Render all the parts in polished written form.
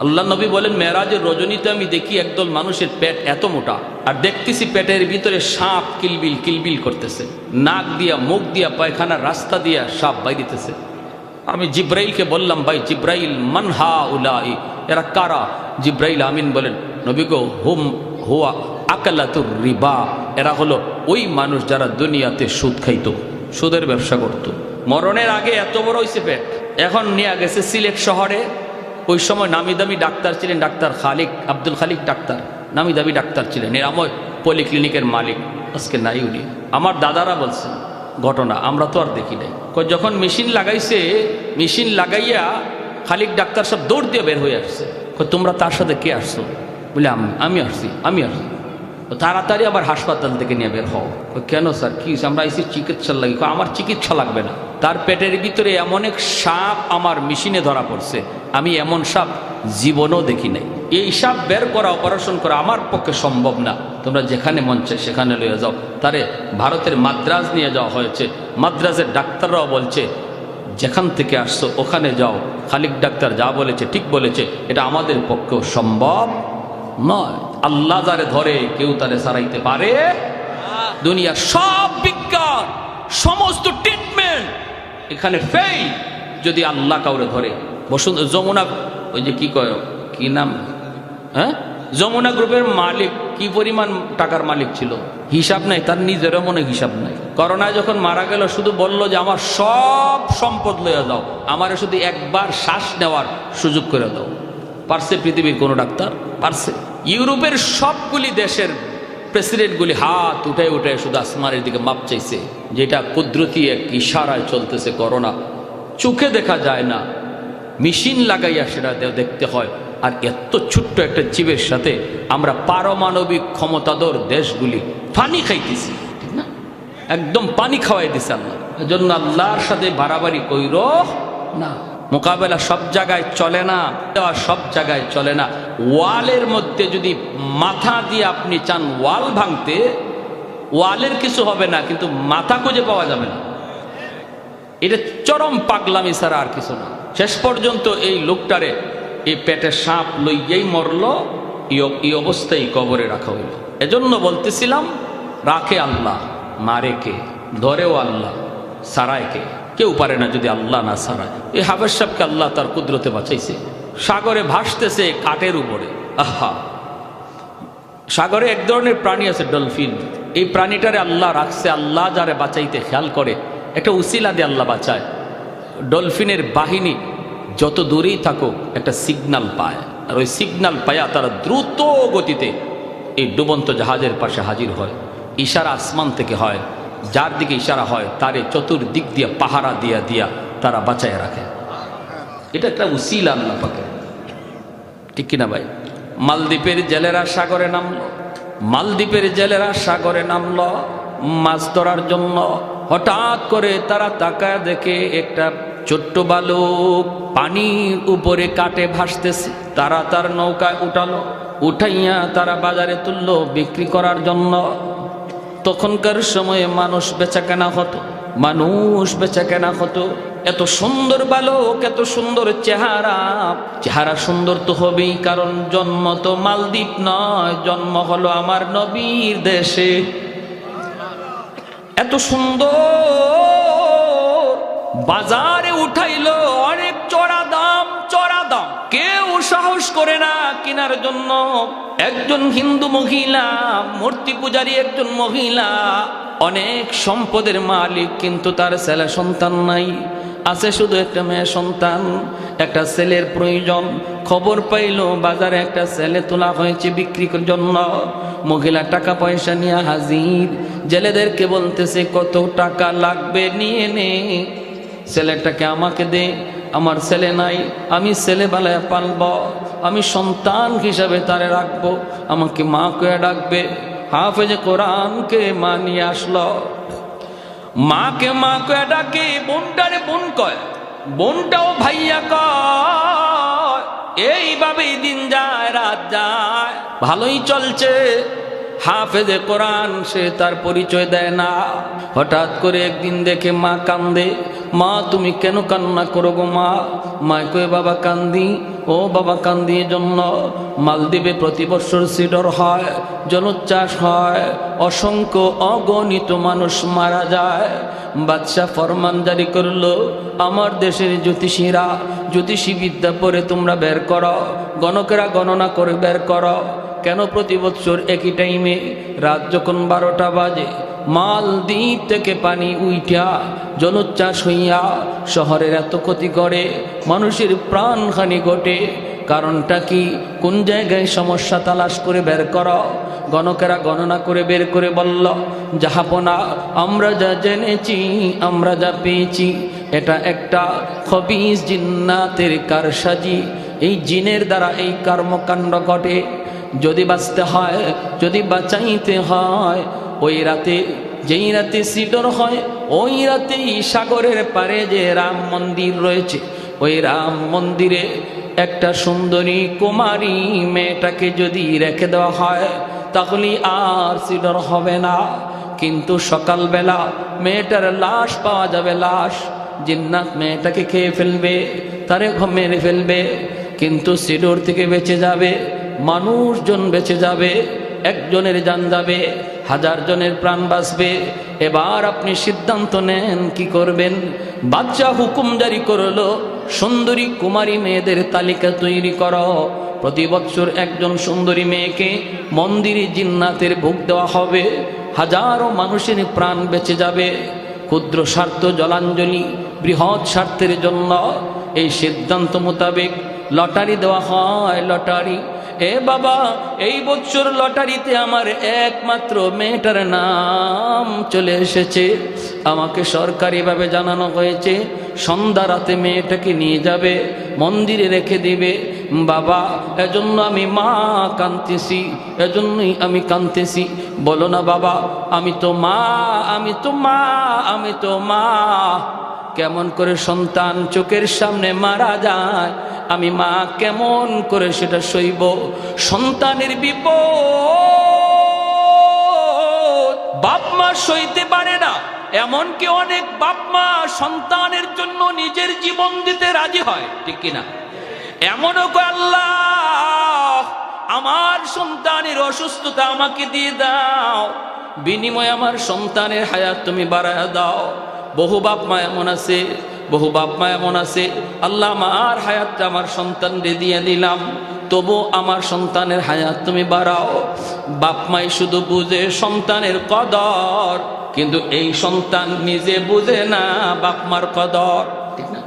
আল্লাহ নবী বলেন, মেরাজের রজনীতে আমি দেখি একদল মানুষের পেট এত মোটা, আর দেখতেছি পেটের ভিতরে সাপ কিলবিল কিলবিল করতেছে, নাক দিয়া মুখ দিয়া পায়খানার রাস্তা দিয়া সাপ বাইরিতেছে। আমি জিব্রাইলকে বললাম, ভাই জিব্রাইল, মান হা উলাই, এরা কারা? জিব্রাইল আমিন বলেন, নবী গো, হুম হুয়া আকালাতুর রিবা, এরা হলো ওই মানুষ যারা দুনিয়াতে সুদ খাইতো, সুদের ব্যবসা করত। মরণের আগে এত বড় হয়েছে পেট, এখন নিয়ে গেছে সিলেট শহরে। ওই সময় নামি দামি ডাক্তার ছিলেন, ডাক্তার খালিক, আব্দুল খালিক ডাক্তার, নামি দামি ডাক্তার ছিলেন, নিরাময় পলিক্লিনিকের মালিক। আজকে নাই উনি। আমার দাদারা বলছেন ঘটনা, আমরা তো আর দেখি নাই। যখন মেশিন লাগাইছে, মেশিন লাগাইয়া খালিক ডাক্তার সব দৌড় দিয়ে বের হয়ে আসছে। তোমরা তার সাথে কে আসছো? বলে আমি আসছি। তাড়াতাড়ি আবার হাসপাতাল থেকে নিয়ে বের হও। কেন স্যার, কি? আমরা আইসি চিকিৎসা লাগি। আমার চিকিৎসা লাগবে না, তার পেটের ভিতরে এমন এক সাপ আমার মেশিনে ধরা পড়ছে, আমি এমন সাপ জীবনও দেখি নাই। এই সাপ বের করা, অপারেশন করা আমার পক্ষে সম্ভব না। তোমরা যেখানে মন চায় সেখানে লইয়া যাও। তারে ভারতের মাদ্রাজ নিয়ে যাওয়া হয়েছে। মাদ্রাজের ডাক্তাররাও বলছে, যেখান থেকে আসছো ওখানে যাও। খালিক ডাক্তার যা বলেছে ঠিক বলেছে, এটা আমাদের পক্ষেও সম্ভব নয়। আল্লাহ যারে ধরে কেউ তারে সারাইতে পারে। দুনিয়ার সব বিজ্ঞান, সমস্ত ট্রিটমেন্ট এখানে ফেল যদি আল্লাহ কাউরে ধরে। যমুনা, ওই যে কি নাম, হ্যাঁ, যমুনা গ্রুপের মালিক কি পরিমাণ টাকার মালিক ছিল, হিসাব নাই। তার নিজেরও মনে হিসাব নাই। করোনায় যখন মারা গেল, শুধু বলল যে আমার সব সম্পদ লইয়া দাও, আমারে শুধু একবার শ্বাস নেওয়ার সুযোগ করে দাও। পারছে পৃথিবীর কোনো ডাক্তার? পারছে? ইউরোপের সবগুলি দেশের প্রেসিডেন্টগুলি হাত উঠে উঠে শুধু আসমানের দিকে মাপ চাইছে, যেটা কুদরতি এক ইশারায় চলতেছে। করোনা চোখে দেখা যায় না, মেশিন লাগাইয়া সেটা দেখতে হয়। আর এত ছোট্ট একটা জীবের সাথে আমরা পারমাণবিক ক্ষমতাধর দেশগুলি পানি খাইতেছি, ঠিক না? একদম পানি খাওয়াই দিছে আল্লাহ। এজন্য আল্লাহর সাথে বাড়াবাড়ি কইর না। মোকাবেলা সব জায়গায় চলে না, সব জায়গায় চলে না। ওয়ালের মধ্যে যদি মাথা দিয়ে আপনি চান ওয়াল ভাঙতে, ওয়ালের কিছু হবে না, কিন্তু মাথা খুঁজে পাওয়া যাবে না। এটা চরম পাগলামি ছাড়া আর কিছু না। শেষ পর্যন্ত এই লোকটারে এই পেটে সাপ লইয়াই মরল, এই অবস্থায় কবরে রাখা হইল। এজন্য বলতেছিলাম, রাখে আল্লাহ, মারে কে? ধরেও আল্লাহ, সারায় কে? কেউ পারে না যদি আল্লাহ না সারায়। এই হাফেজ সাহেবকে আল্লাহ তার কুদরতে বাঁচাইছে। সাগরে ভাসতেছে কাঠের উপরে। আহা, সাগরে এক ধরনের প্রাণী আছে ডলফিন। এই প্রাণীটারে আল্লাহ রাখছে। আল্লাহ যারে বাঁচাইতে খেয়াল করে, একটা উসিলা দিয়ে আল্লাহ বাঁচায়। ডলফিনের বাহিনী যত দূরেই থাকুক একটা সিগন্যাল পায়, আর ওই সিগন্যাল পায়া তারা দ্রুত গতিতে এই ডুবন্ত জাহাজের পাশে হাজির হয়। ইশারা আসমান থেকে হয়, যার দিকে ইশারা হয় তারে চতুর্দিক দিয়ে পাহারা দিয়া দিয়া তারা বাঁচায় রাখে। এটা একটা উসিলা আল্লাহ পাকের, ঠিক কিনা ভাই? মালদ্বীপের জেলেরা সাগরে নামলো, মালদ্বীপের জেলেরা সাগরে নামলো মাছ ধরার জন্য। হঠাৎ করে তারা তাকায় দেখে একটা ছোট্ট বালক পানির উপরে কাটে ভাসতেছে। তারা তার নৌকায় উঠালো, উঠাইয়া তারা বাজারে তুললো বিক্রি করার জন্য। তখনকার সময়ে মানুষ বেচাকেনা হতো, মানুষ বেচাকেনা হতো। এত সুন্দর বালক, এত সুন্দর চেহারা, চেহারা সুন্দর তো হবেই, কারণ জন্ম তো মালদ্বীপ নয়, জন্ম হলো আমার নবীর দেশে। এত সুন্দর বাজারে উঠাইলো, অনেক চড়া দাম, চড়া দাম। কেউ সাহস করে না কেনার জন্য। একজন হিন্দু মহিলা, মূর্তি পূজারী একজন মহিলা, অনেক সম্পদের মালিক, কিন্তু তার ছেলে সন্তান নাই, আছে শুধু একটা মেয়ে সন্তান। একটা ছেলের প্রয়োজন। খবর পাইলো বাজারে একটা ছেলে তোলা হয়েছে বিক্রির জন্য। মহিলা টাকা পয়সা নিয়ে হাজির। জেলেদেরকে বলতেছে, কত টাকা লাগবে নিয়ে নে, ছেলেটাকে আমাকে দে, আমার ছেলে নাই, আমি ছেলে বেলায় পালব, আমি সন্তান হিসাবে তারে রাখবো, আমাকে মা কয়ে ডাকবে। হাফেজে কোরআনকে মা নিয়ে আসলো, মাকে মা কয়ে ডাকে, বোনটারে বোন কয়, বোনটাও ভাইয়া কয়। এইভাবেই দিন যায়, রাত যায়, ভালোই চলছে। হাফেজে কোরআন, সে তার পরিচয় দেয় না। হঠাৎ করে একদিন দেখে মা কান্দে। মা তুমি কেন কান্না করো গো মা? মা কয়ে বাবা কান্দি। ও বাবা কান্দি জন্য মালদ্বীপে প্রতি বছর সিডর হয়, জলোচ্ছ্বাস হয়, অসংখ্য অগণিত মানুষ মারা যায়। বাদশাহ ফরমান জারি করলো, আমার দেশের জ্যোতিষীরা জ্যোতিষী বিদ্যা পড়ে তোমরা বের করো, গণকেরা গণনা করে বের করো কেন প্রতি বছর একই টাইমে রাত যখন 12টা বাজে মালদ্বীপ থেকে পানি উইঠা জলোচ্ছ্বাস হইয়া শহরের এত ক্ষতি করে, মানুষের প্রাণহানি ঘটে। কারণটা কি? কোন জায়গায় সমস্যা তালাশ করে বের করো। গণকেরা গণনা করে বের করে বলল, জাহাপনা আমরা যা জেনেছি, আমরা যা পেয়েছি, এটা একটা খবিস জিন্নাতের কারসাজি। এই জিনের দ্বারা এই কর্মকাণ্ড ঘটে। যদি বাঁচতে হয়, যদি বাঁচাইতে হয়, ওই রাতে, যেই রাতে সিডর হয়, ওই রাতেই সাগরের পারে যে রাম মন্দির রয়েছে, ওই রাম মন্দিরে একটা সুন্দরী কুমারী মেয়েটাকে যদি রেখে দেওয়া হয় তাহলে আর সিডর হবে না। কিন্তু সকালবেলা মেয়েটার লাশ পাওয়া যাবে, লাশ। জিন্নাত মেয়েটাকে খেয়ে ফেলবে, তারে মেরে ফেলবে, কিন্তু সিডর থেকে বেঁচে যাবে মানুষজন, বেঁচে যাবে, একজনের জান যাবে, 1000 জনের প্রাণ বাঁচবে। এবার আপনি সিদ্ধান্ত নেন কি করবেন। বাদশাহ হুকুম জারি করলো, সুন্দরী কুমারী মেয়েদের তালিকা তৈরি করো। প্রতি বছর একজন সুন্দরী মেয়েকে মন্দিরে জিন্নাতের ভোগ দেওয়া হবে, হাজারো মানুষের প্রাণ বেঁচে যাবে। ক্ষুদ্র স্বার্থ জলাঞ্জলি, বৃহৎ স্বার্থের জন্য এই সিদ্ধান্ত মোতাবেক লটারি দেওয়া হয়। লটারি। এ বাবা, এই বছর লটারিতে আমার একমাত্র মেয়েটার নাম চলে এসেছে। আমাকে সরকারিভাবে জানানো হয়েছে সন্ধ্যা রাতে মেয়েটাকে নিয়ে যাবে, মন্দিরে রেখে দিবে। বাবা, এজন্য আমি মা কাঁদতেছি, এজন্যই আমি কাঁদতেছি। বলো না বাবা, আমি তো মা, আমি তো মা, আমি তো মা। কেমন করে সন্তান চোখের সামনে মারা যায়, আমি মা কেমন করে সেটা সইব? সন্তানের বিপদ বাপ মা সইতে পারে না। এমনকি অনেক বাপ মা সন্তানের জন্য নিজের জীবন দিতে রাজি হয়, ঠিক কিনা? এমনও কয়, আল্লাহ আমার সন্তানের অসুস্থতা আমাকে দিয়ে দাও, বিনিময়ে আমার সন্তানের হায়াত তুমি বাড়ায় দাও। বহু বাপ মা এমন আছে, বহু বাপ মা এমন আছে, আল্লাহ আমার হায়াতটা আমার সন্তানকে দিয়ে দিলাম, তবু আমার সন্তানের হায়াত তুমি বাড়াও। বাপ মাই শুধু বুঝে সন্তানের কদর, কিন্তু এই সন্তান নিজে বুঝে না বাপ মার কদর, ঠিক না?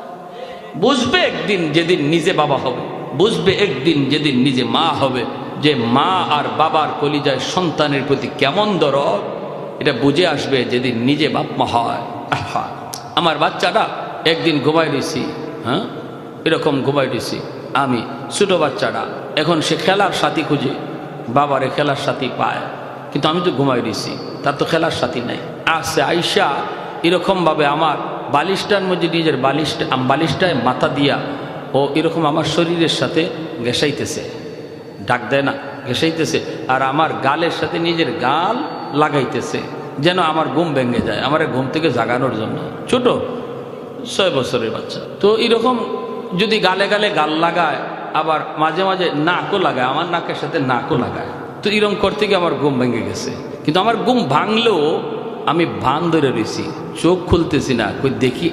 বুঝবে একদিন যেদিন নিজে বাবা হবে, বুঝবে একদিন যেদিন নিজে মা হবে, যে মা আর বাবার কলিজায় সন্তানের প্রতি কেমন দরদ, এটা বুঝে আসবে যেদিন নিজে বাপ মা হয়। আহা, আমার বাচ্চাটা একদিন ঘুমাই দিছি, হ্যাঁ এরকম ঘুমাই দিছি আমি, ছোট বাচ্চাটা এখন সে খেলার সাথী খুঁজে, বাবারে খেলার সাথী পায়, কিন্তু আমি তো ঘুমাই দিছি, তার তো খেলার সাথী নাই। আসছে আইসা এরকমভাবে আমার বালিশটার মধ্যে নিজের বালিশটায় মাথা দিয়া ও এরকম আমার শরীরের সাথে ঘেঁষাইতেছে, ডাক দেয় না, ঘেঁষাইতেছে, আর আমার গালের সাথে নিজের গাল লাগাইতেছে যেন আমার ঘুম ভেঙে যায়, আমার ঘুম থেকে জাগানোর জন্য। ছোট 6 বছরের বাচ্চা তো এরকম যদি গালে গালে গাল লাগায়, আবার মাঝে মাঝে নাকও লাগায়, আমার নাকের সাথে নাকও লাগায়, তো এরকম করতে গিয়ে আমার ঘুম ভেঙে গেছে। কিন্তু আমার ঘুম ভাঙলেও আমি ভান ধরে রয়েছি, চোখ খুলতেছি না, কই দেখি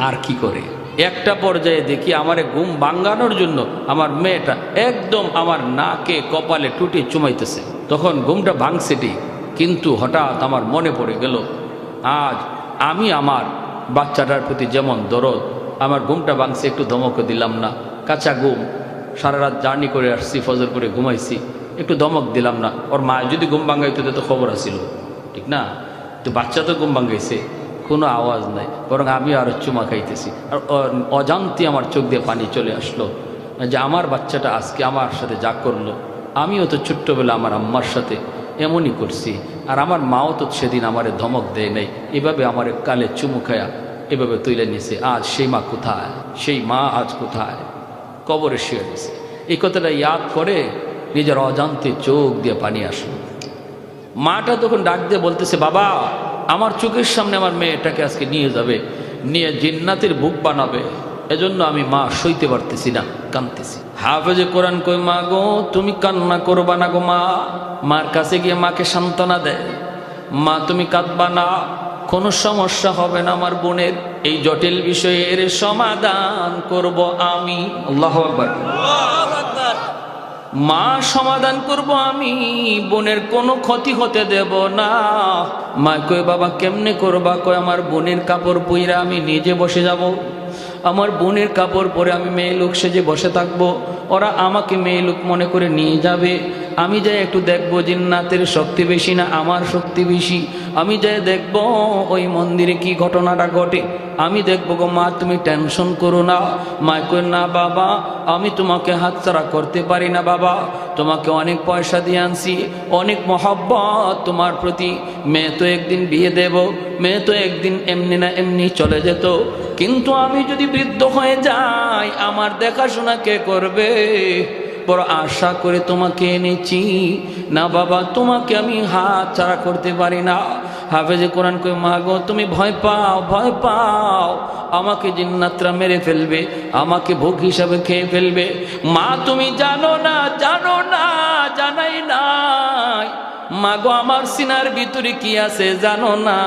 আর কি করে। একটা পর্যায়ে দেখি আমার ঘুম ভাঙানোর জন্য আমার মেয়েটা একদম আমার নাকে কপালে টুটি চুমাইতেছে। তখন ঘুমটা ভাঙছে ঠিক, কিন্তু হঠাৎ আমার মনে পড়ে গেল, আজ আমি আমার বাচ্চাটার প্রতি যেমন দরদ, আমার ঘুমটা ভাঙছে, একটু ধমক দিলাম না? কাঁচা ঘুম, সারা রাত জার্নি করে আসছি, ফজর করে ঘুমাইছি, একটু ধমক দিলাম না? ওর মা যদি ঘুম ভাঙাইতো তো খবর আসিল, ঠিক না? তো বাচ্চা তো ঘুম ভাঙাইছে, কোনো আওয়াজ নাই, বরং আমি আরো চুমা খাইতেছি, আর অজান্তে আমার চোখ দিয়ে পানি চলে আসলো যে আমার বাচ্চাটা আজকে আমার সাথে যা করলো, আমিও তো ছোট্টবেলা আমার আম্মার সাথে এমনই করছি, আর আমার মাও তো সেদিন আমারে ধমক দেয় নাই, এভাবে আমার কালে চুমু খায়া এভাবে তুলে নিছে। আজ সেই মা কোথায়? সেই মা আজ কোথায়? কবরে শুয়ে দিছে। এই কথাটা ইয়াদ করে নিজের অজান্তে চোখ দিয়ে পানি আসলো। মাটা তখন ডাক দিয়ে বলতেছে, বাবা আমার চোখের সামনে আমার মেয়েটাকে আজকে নিয়ে যাবে, নিয়ে জিন্নাতের বুক বানাবে, এজন্য আমি মা সইতে পারতেছি না, কাঁদতেছি। হাফেজে কোরআন কই, মা গো তুমি কান্না করবা না গো মা। মার কাছে গিয়ে মাকে সান্ত্বনা দেয়, মা তুমি কাঁদবা না, কোনো সমস্যা হবে না আমার বোনের, এই জটিল বিষয়ের সমাধান করব আমি। আল্লাহু আকবার। মা সমাধান করব আমি, বোনের কোনো ক্ষতি হতে দেব না। মা কই, বাবা কেমনে করবা? কয় আমার বোনের কাপড় পইরা আমি নিজে বসে যাব, আমার বোনের কাপড় পরে আমি মেয়ে লোক সেজে বসে থাকবো, ওরা আমাকে মেয়ে লোক মনে করে নিয়ে যাবে, আমি যাই একটু দেখবো জিন্নাতের শক্তি বেশি না আমার শক্তি বেশি, আমি যাই দেখবো ওই মন্দিরে কি ঘটনাটা ঘটে, আমি দেখবো গো মা, তুমি টেনশন করো না। মা কই, না বাবা আমি তোমাকে হাতছাড়া করতে পারি না বাবা, তোমাকে অনেক পয়সা দিয়ে আনছি, অনেক মহব্বত তোমার প্রতি, মেয়ে তো একদিন বিয়ে দেব, মেয়ে তো একদিন এমনি না এমনি চলে যেত, কিন্তু আমি যদি বৃদ্ধ হয়ে যাই আমার দেখাশোনা কে করবে? বড় আশা করে তোমাকে এনেছি, না বাবা তোমাকে আমি হাত ছাড়া করতে পারি না। হাফেজে কোরআন কই, মা গো তুমি ভয় পাও, ভয় পাও, আমাকে জিন্নাতরা মেরে ফেলবে, আমাকে ভোগ হিসাবে খেয়ে ফেলবে। মা তুমি জানো না, জানো না, জানাই নাই। মা গো আমার সিনার ভিতরে কি আছে জানো না?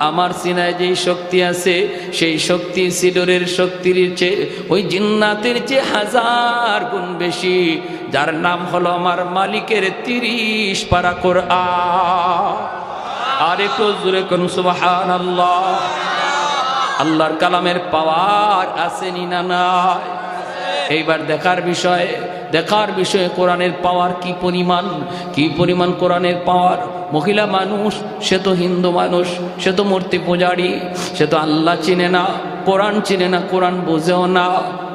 আমার সিনায় যেই শক্তি আছে সেই শক্তি সিডরের শক্তির চেয়ে, ওই জিন্নাতের চেয়ে 1000 গুণ বেশি, যার নাম হলো আমার মালিকের 30 পারা কোরআন। আর একটু জোরে কোন সুবহানাল্লাহ। আল্লাহর কালামের পাওয়ার আসেনি না নাই? এইবার দেখার বিষয়ে কোরআনের পাওয়ার কি পরিমাণ, কি পরিমাণ কোরআনের পাওয়ার। মহিলা মানুষ, সে তো হিন্দু মানুষ, সে তো মূর্তি পূজারি, সে তো আল্লাহ চিনে না, কোরআন চিনে না, কোরআন বোঝেও না,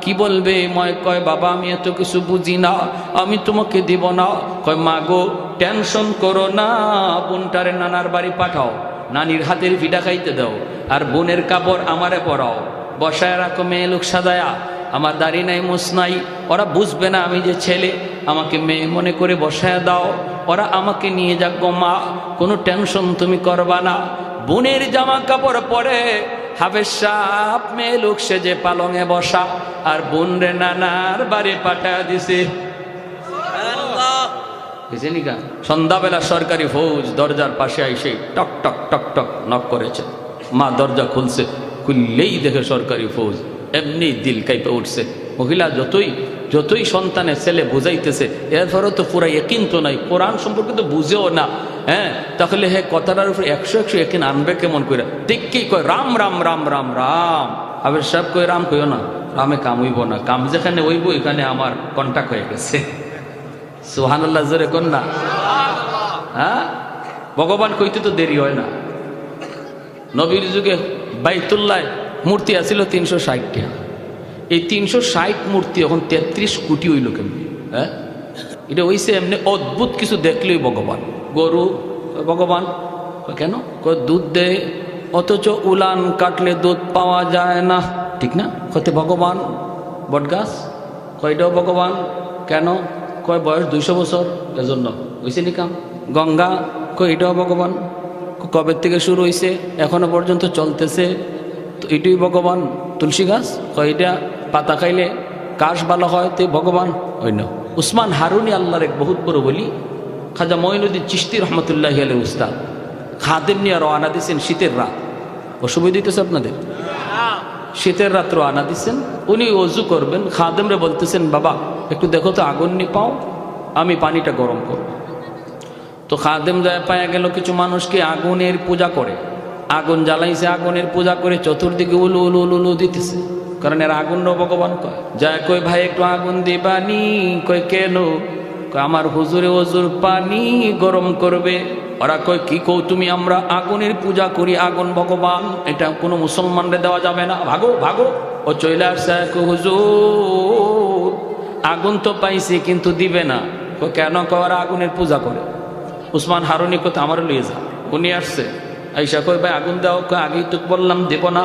কি বলবে? ময় কয়, বাবা আমি এত কিছু বুঝি না, আমি তোমাকে দিব না। কয়, মা গো টেনশন করো না, বোনটারে নানার বাড়ি পাঠাও, নানির হাতের পিঠা খাইতে দাও, আর বোনের কাপড় আমারে পরাও, বসায় রাখো মেয়ে লোক সাজায়া, আমার দাড়ি নাই মুছ নাই, ওরা বুঝবে না আমি যে ছেলে, আমাকে মেয়ে মনে করে বসায় দাও, ওরা আমাকে নিয়ে যাক গো মা, কোনো টেনশন তুমি করবা না। বোনের জামা কাপড় পরে হাফেজ সাহেব মেয়ে লোক সেজে পালঙে বসা, আর বোন রে নানার বাড়ি পাঠা দিছে। সন্ধ্যাবেলা সরকারি ফৌজ দরজার পাশে আইসে টক টক টক টক নক করেছে। মা দরজা খুলছে, খুললেই দেখে সরকারি ফৌজ, এমনি দিল কাইপে উঠছে। মহিলা যতই সন্তানের ছেলে বুঝাইতেছে, এরপরও তো পুরা একিন তো নাই, কোরআন সম্পর্কে তো বুঝেও না, হ্যাঁ, তাহলে হ্যাঁ কথাটার উপরে 100 একিন আনবে কেমন করে? দেখকেই কয় রাম রাম রাম রাম রাম। হাফেজ সাহেব কই, রাম কইও না, রামে কাম হইব না, কাম যেখানে হইব এখানে আমার কন্টাক্ট হয়ে গেছে। সুবহানাল্লাহ জোরে কোন না? হ্যাঁ, ভগবান কইতে তো দেরি হয় না। নবীর যুগে বাইতুল্লাহ মূর্তি আছিল 360টা, এই 360 মূর্তি এখন 33 কোটি হইল কেমনি? হ্যাঁ, এটা হইছে এমনি অদ্ভুত কিছু দেখলেই ভগবান। গরু ভগবান কেন? দুধ দেয়, অথচ উলান কাটলে দুধ পাওয়া যায় না, ঠিক না? কতে ভগবান। বটগাছ কয়টাও ভগবান। কেন? কয় বয়স 200 বছর, এজন্য হয়েছে নি কাম। গঙ্গা কয় এটাও ভগবান, কবে থেকে শুরু হয়েছে এখনো পর্যন্ত চলতেছে, তো এটাই ভগবান। তুলসী গাছ কয় এটা পাতা খাইলে কাশ ভালো হয়, তো ভগবান অন্য। উসমান হারুনি আল্লাহর এক বহুত বড় বলি, খাজা মঈনুদ্দিন চিশতি রহমতুল্লাহি আলাইহি উস্তাদ খাদেম নিয়ে রওনা দিয়েছেন শীতের রাত। অসুবিধা হইতেছে আপনাদের? শীতের রাত রওনা দিচ্ছেন, উনি অজু করবেন, খাদেমরে বলতেছেন বাবা একটু দেখো তো আগুন নি পাও, আমি পানিটা গরম করব। তো খাদেম যায় পায়া গেল কিছু মানুষকে আগুনের পূজা করে, আগুন জ্বালাইছে, আগুনের পূজা করে চতুর্দিকে উলু উলু উলু উলু দিতেছে, কারণ এর আগুন ভগবান কয়। যায় কই ভাই একটু আগুন দিবানি? কয় কেন? আমার হুজুরে অজুর পানি গরম করবে। ওরা কয় কি কও তুমি? আমরা আগুনের পূজা করি, আগুন ভগবান, এটা কোনো মুসলমানরে দেওয়া যাবে না, ভাগো ভাগো। ও চলে আসছে, হুজুর আগুন তো পাইছি কিন্তু দিবে না। কেন? ওরা আগুনের পূজা করে। উসমান হারুনি কথা আমার লিয়ে যা, উনি আসছে আইসা কয় ভাই আগুন দাও। কয় আগেই তো বললাম দেব না।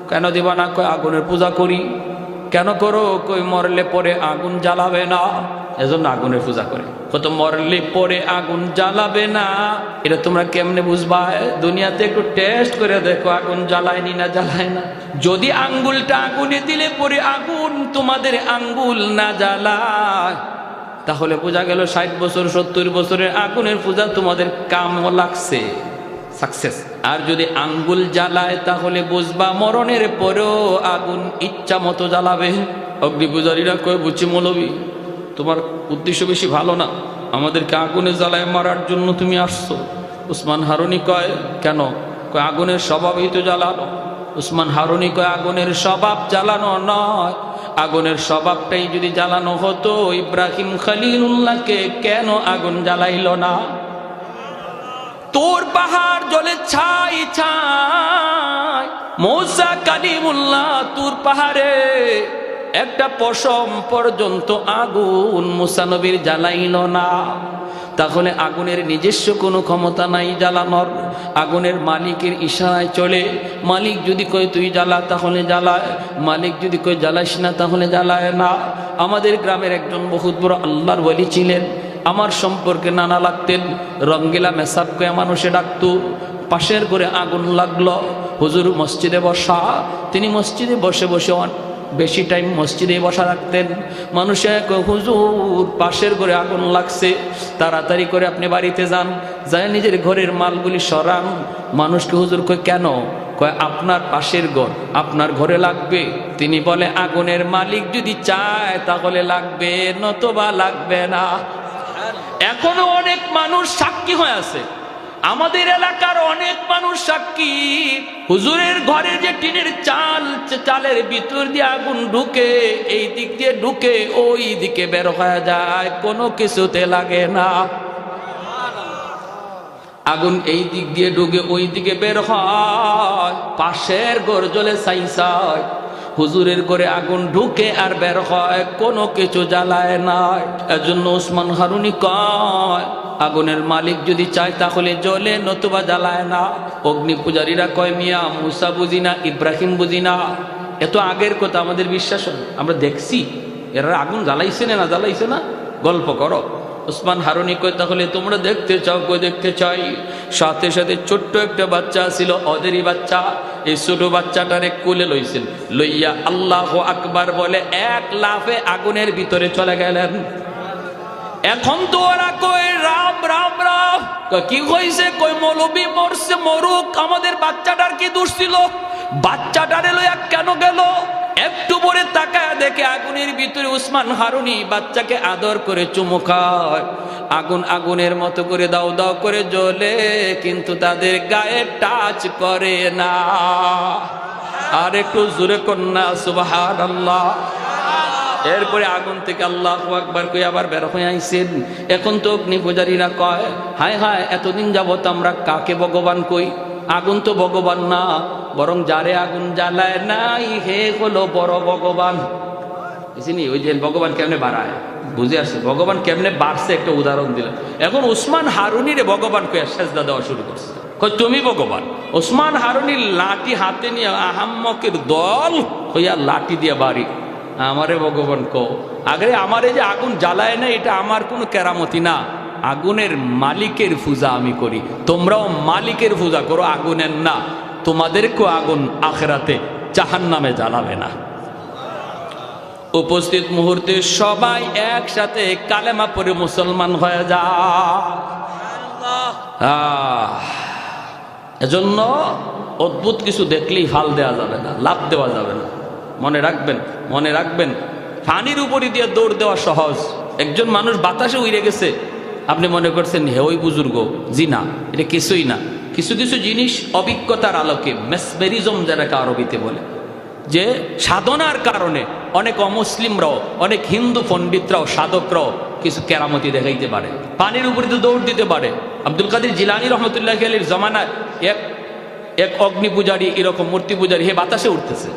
কেন দেব না? কয় আগুনের পূজা করি। কেন করো? কই মরলে পরে আগুন জ্বালাবে না, এজন্য আগুনের পূজা করে। কত মরলে পরে আগুন জ্বালাবে না, এটা তোমরা কেমনে বুঝবা? দুনিয়াতে একটু টেস্ট করে দেখো আগুন জ্বালায়নি না জ্বালায় না। যদি আঙ্গুলটা আগুনে দিলে পরে আগুন তোমাদের আঙ্গুল না জ্বালায়, তাহলে বোঝা গেল 60 বছর 70 বছরের আগুনের পূজা তোমাদের কামও লাগছে, সাকসেস। আর যদি আঙ্গুল জ্বালায় তাহলে বুঝবা মরণের পরেও আগুন ইচ্ছা মতো জ্বালাবে। অগ্নি পূজারীরা কয়, বুঝছি মৌলবী, তোমার উদ্দেশ্য বেশি ভালো না, আমাদেরকে আগুনে জ্বালায় মারার জন্য তুমি আসছো। উসমান হারুনি কয়, কেন? কয় আগুনের স্বভাবই তো জ্বালানো। উসমান হারুনি কয়, আগুনের স্বভাব জ্বালানো নয়, আগুনের স্বভাবটাই যদি জ্বালানো হতো, ইব্রাহিম খলিলুল্লাহকে কেন আগুন জ্বালাইল না? তোর পাহাড় জলে ছাই ছাই, মূসা কালিমুল্লাহ তুর পাহাড়ে একটা পশম পর্যন্ত আগুন মূসা নবীর জ্বালাইল না। তাহলে আগুনের নিজস্ব কোনো ক্ষমতা নাই জ্বালানোর, আগুনের মালিকের ইশারায় চলে। মালিক যদি কয় তুই জ্বালা তাহলে জ্বালায়, মালিক যদি কয় জ্বালাইস না তাহলে জ্বালায় না। আমাদের গ্রামের একজন বহুত বড় আল্লাহর ওয়ালি ছিলেন, আমার সম্পর্কে নানা লাগতেন, রঙ্গিলা মেসাবকে মানুষে ডাকতো। পাশের করে আগুন লাগলো, হুজুর মসজিদে বসা, তিনি মসজিদে বসে বসে বেশি টাইম মসজিদে বসা রাখতেন। মানুষে কয়, হুজুর পাশের ঘরে আগুন লাগছে, তাড়াতাড়ি করে আপনি বাড়িতে যান, যায় নিজের ঘরের মালগুলি সরান। মানুষকে হুজুর কয়, কেন? কয় আপনার পাশের ঘর আপনার ঘরে লাগবে। তিনি বলে, আগুনের মালিক যদি চায় তাহলে লাগবে, নতবা লাগবে না। এখনো অনেক মানুষ সাক্ষী হয়ে আছে, আমাদের এলাকার অনেক মানুষ সাক্ষী, হুজুরের ঘরে যে টিনের চালের ভিতর দিয়ে আগুন ঢুকে, এই দিক দিয়ে ঢুকে ওই দিকে বের হয়ে যায়, কোনো কিছুতে লাগে না। আগুন এই দিক দিয়ে ঢুকে ওই দিকে বের হয়, পাশের ঘর জ্বলে ছাই, হুজুরের ঘরে আগুন ঢুকে আর বের হয়, কোনো কিছু জ্বালায় নাই। এজন্য উসমান হারুনি কয়, আগুনের মালিক যদি চায় তাহলে জ্বলে, নতুবা জ্বালায় না। অগ্নি পূজারীরা কয়, মিয়া মুসা বুঝি না, ইব্রাহিম বুঝি না, এত আগের কথা আমাদের বিশ্বাস, আমরা দেখছি এরা আগুন জ্বালাইছে না জ্বালাইছে না, গল্প করো। উসমান হারুনি কয়, তাহলে তোমরা দেখতে চাও? কই দেখতে চাই। সাথে সাথে ছোট্ট একটা বাচ্চা ছিল, ওদেরই বাচ্চা, এই ছোট বাচ্চাটারে কোলে লইছেন, লইয়া আল্লাহু আকবার বলে এক লাফে আগুনের ভিতরে চলে গেলেন। এখন তো ওরা কই রাম রাম রাম, কি হয়েছে? কই মৌলবী মরছে, মরুক, আমাদের বাচ্চাটার কি দোষ ছিল? বাচ্চাটারে লইয়া কেন গেল? একটু পরে তাকায় দেখে আগুনের ভিতরে উসমান হারুনি বাচ্চাকে আদর করে চুমু খায়। আগুন আগুনের মতো করে দাও দাও করে জ্বলে, কিন্তু তাদের গায়ে টাচ করে না। আর একটু জোরে কন্যা সুবহানাল্লাহ। এরপরে আগুন থেকে আল্লাহু আকবার কই আবার বের হয়ে আইছেন। এখন তো অগ্নি পূজারীরা কয়, হায় হায়, এতদিন যাবত আমরা কাকে ভগবান কই? আগুন তো ভগবান না, বরং যারে আগুন জ্বালায় নাই হে হলো বড় ভগবান। বুঝিনি? ওই যে ভগবান কেমনে বাড়ায়, বুঝে আসছে ভগবান কেমনে বাড়ছে, একটা উদাহরণ দিলাম। এখন উসমান হারুনিরে ভগবান কইয়া সেজদা দেওয়া শুরু করছে, কই তুমি ভগবান। উসমান হারুনির লাঠি হাতে নিয়ে আহাম্মকের দল হইয়া লাঠি দিয়ে বাড়ি, আমারে ভগবান কও। আগে আমারে যে আগুন জ্বালায় না, এটা আমার কোনো কেরামতি না, আগুনের মালিকের পূজা আমি করি, তোমরাও মালিকের পূজা করো, আগুনের না। তোমাদেরকেও আগুন আখিরাতে জাহান্নামে জ্বালাবে না। উপস্থিত মুহূর্তে সবাই একসাথে কালেমা পড়ে মুসলমান হয়ে যায়। এজন্য অদ্ভুত কিছু দেখলেই ফাল দেওয়া যাবে না, লাভ দেওয়া যাবে না। মনে রাখবেন, মনে রাখবেন, পানির উপরে দিয়ে দৌড় দেওয়া সহজ। একজন মানুষ বাতাসে উড়ে গেছে, আপনি মনে করছেন হে ওই বুজুর্গ, জি না, এটা কিছুই না। কিছু কিছু জিনিস অভিজ্ঞতার আলোকে, মেসমেরিজম যেটাকে আরবিতে বলে, যে সাধনার কারণে অনেক অমুসলিমরাও, অনেক হিন্দু পণ্ডিতরাও, সাধকরাও কিছু কেরামতি দেখাইতে পারে, পানির উপরে তো দৌড় দিতে পারে। আব্দুল কাদের জিলানী রহমতুল্লাহ আলাইহির জমানায় এক অগ্নি পূজারী, এরকম মূর্তি পূজারী, হে বাতাসে উঠতেছে।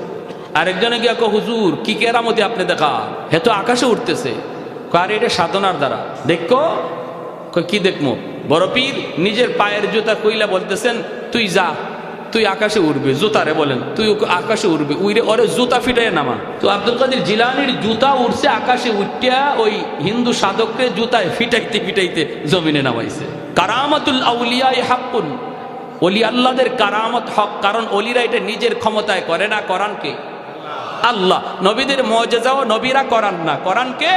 আরেকজনে গিয়ে কো, হুজুর কি কেরামতি আপনি দেখা, হে তো আকাশে উঠতেছে। কার এটা সাধনার দ্বারা দেখো। কি দেখবো? বড় পীর নিজের পায়ের জুতা কইলা বলতেছেন, তুই যা, তুই আকাশে উড়বে, জুতারে বলেন তুই আকাশে উড়বে, উইরে ওরে জুতা ফিটাই নামা। তো আব্দুল কাদের জিলানির জুতা উঠছে আকাশে, উঠিয়া ওই হিন্দু সাধককে জুতায় ফিটাইতে ফিটাইতে জমিনে নামাইছে। কারামাতুল আউলিয়া হাক্কুন, ওলি আল্লাহদের কারামত হক, কারণ ওলিরা এটা নিজের ক্ষমতায় করে না, করান কে? আল্লাহ। নবীদের মুআজিজাও নবীরা করান না, করান কে?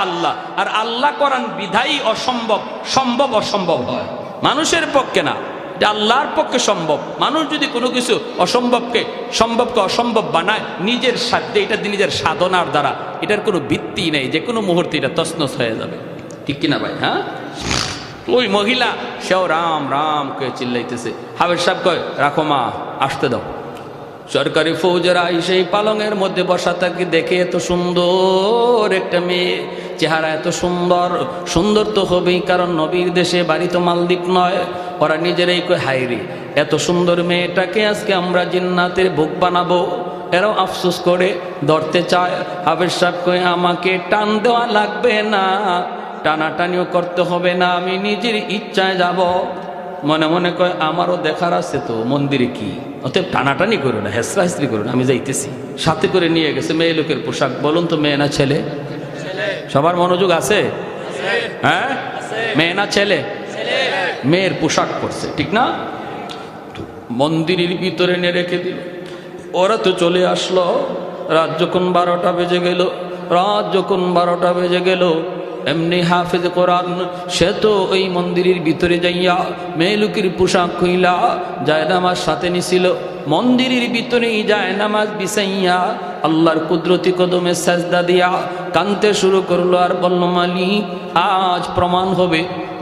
আল্লাহ। আর আল্লাহ করান বিধায়ী অসম্ভব সম্ভব অসম্ভব হয়, মানুষের পক্ষে না, এটা আল্লাহর পক্ষে সম্ভব। মানুষ যদি কোনো কিছু অসম্ভবকে সম্ভবকে অসম্ভব বানায় নিজের সাধ্যে, এটা নিজের সাধনার দ্বারা, এটার কোনো ভিত্তি নেই, যে কোনো মুহূর্তে এটা তছনছ হয়ে যাবে, ঠিক কিনা ভাই? হ্যাঁ, ওই মহিলা সেও রাম রাম কে চিল্লাইতেছে, হাফেজ সাহেব কয় রাখো মা, আসতে দাও। সরকারি ফৌজেরা সেই পালঙের মধ্যে বসা তাকে দেখে, এত সুন্দর একটা মেয়ে, চেহারা এত সুন্দর, সুন্দর তো হবেই, কারণ নবীর দেশে, বাড়ি তো মালদ্বীপ নয়। ওরা নিজেরাই কয় হায়রে, এত সুন্দর মেয়েটাকে আজকে আমরা জিন্নাতের ভোগ বানাবো। এরাও আফসোস করে ধরতে চায়। হাফেজ সাহেব কয় আমাকে টান দেওয়া লাগবে না, টানাটানিও করতে হবে না, আমি নিজের ইচ্ছায় যাব। মনে মনে কয় আমারও দেখার আছে তো মন্দিরে কি, অতএব টানাটানি করো না, হেসরা হেসরি করো না, আমি যাইতেছি। সাথে করে নিয়ে গেছে মেয়ে লোকের পোশাক। বলুন তো মেয়ে না ছেলে? সবার মনোযোগ আছে? হ্যাঁ, মেয়ে না ছেলে? মেয়ের পোশাক পরছে, ঠিক না? মন্দিরের ভিতরে নিয়ে রেখে দিল। ওরা তো চলে আসলো। রাত যখন 12টা বেজে গেল, রাত যখন 12টা বেজে গেল, এমনি হাফেজ কোরআন সে তো ওই মন্দিরের ভিতরে যাইয়া মেয়েলুকির পোশাক খুইলা জায়নামাজ সাথে নিছিল। মন্দিরের ভিতরেই জায়নামাজ বিছাইয়া আল্লাহর কুদরতি কদমে সাজদা দিয়া কানতে শুরু করলো, আর বলল মালিক আজ প্রমাণ হবে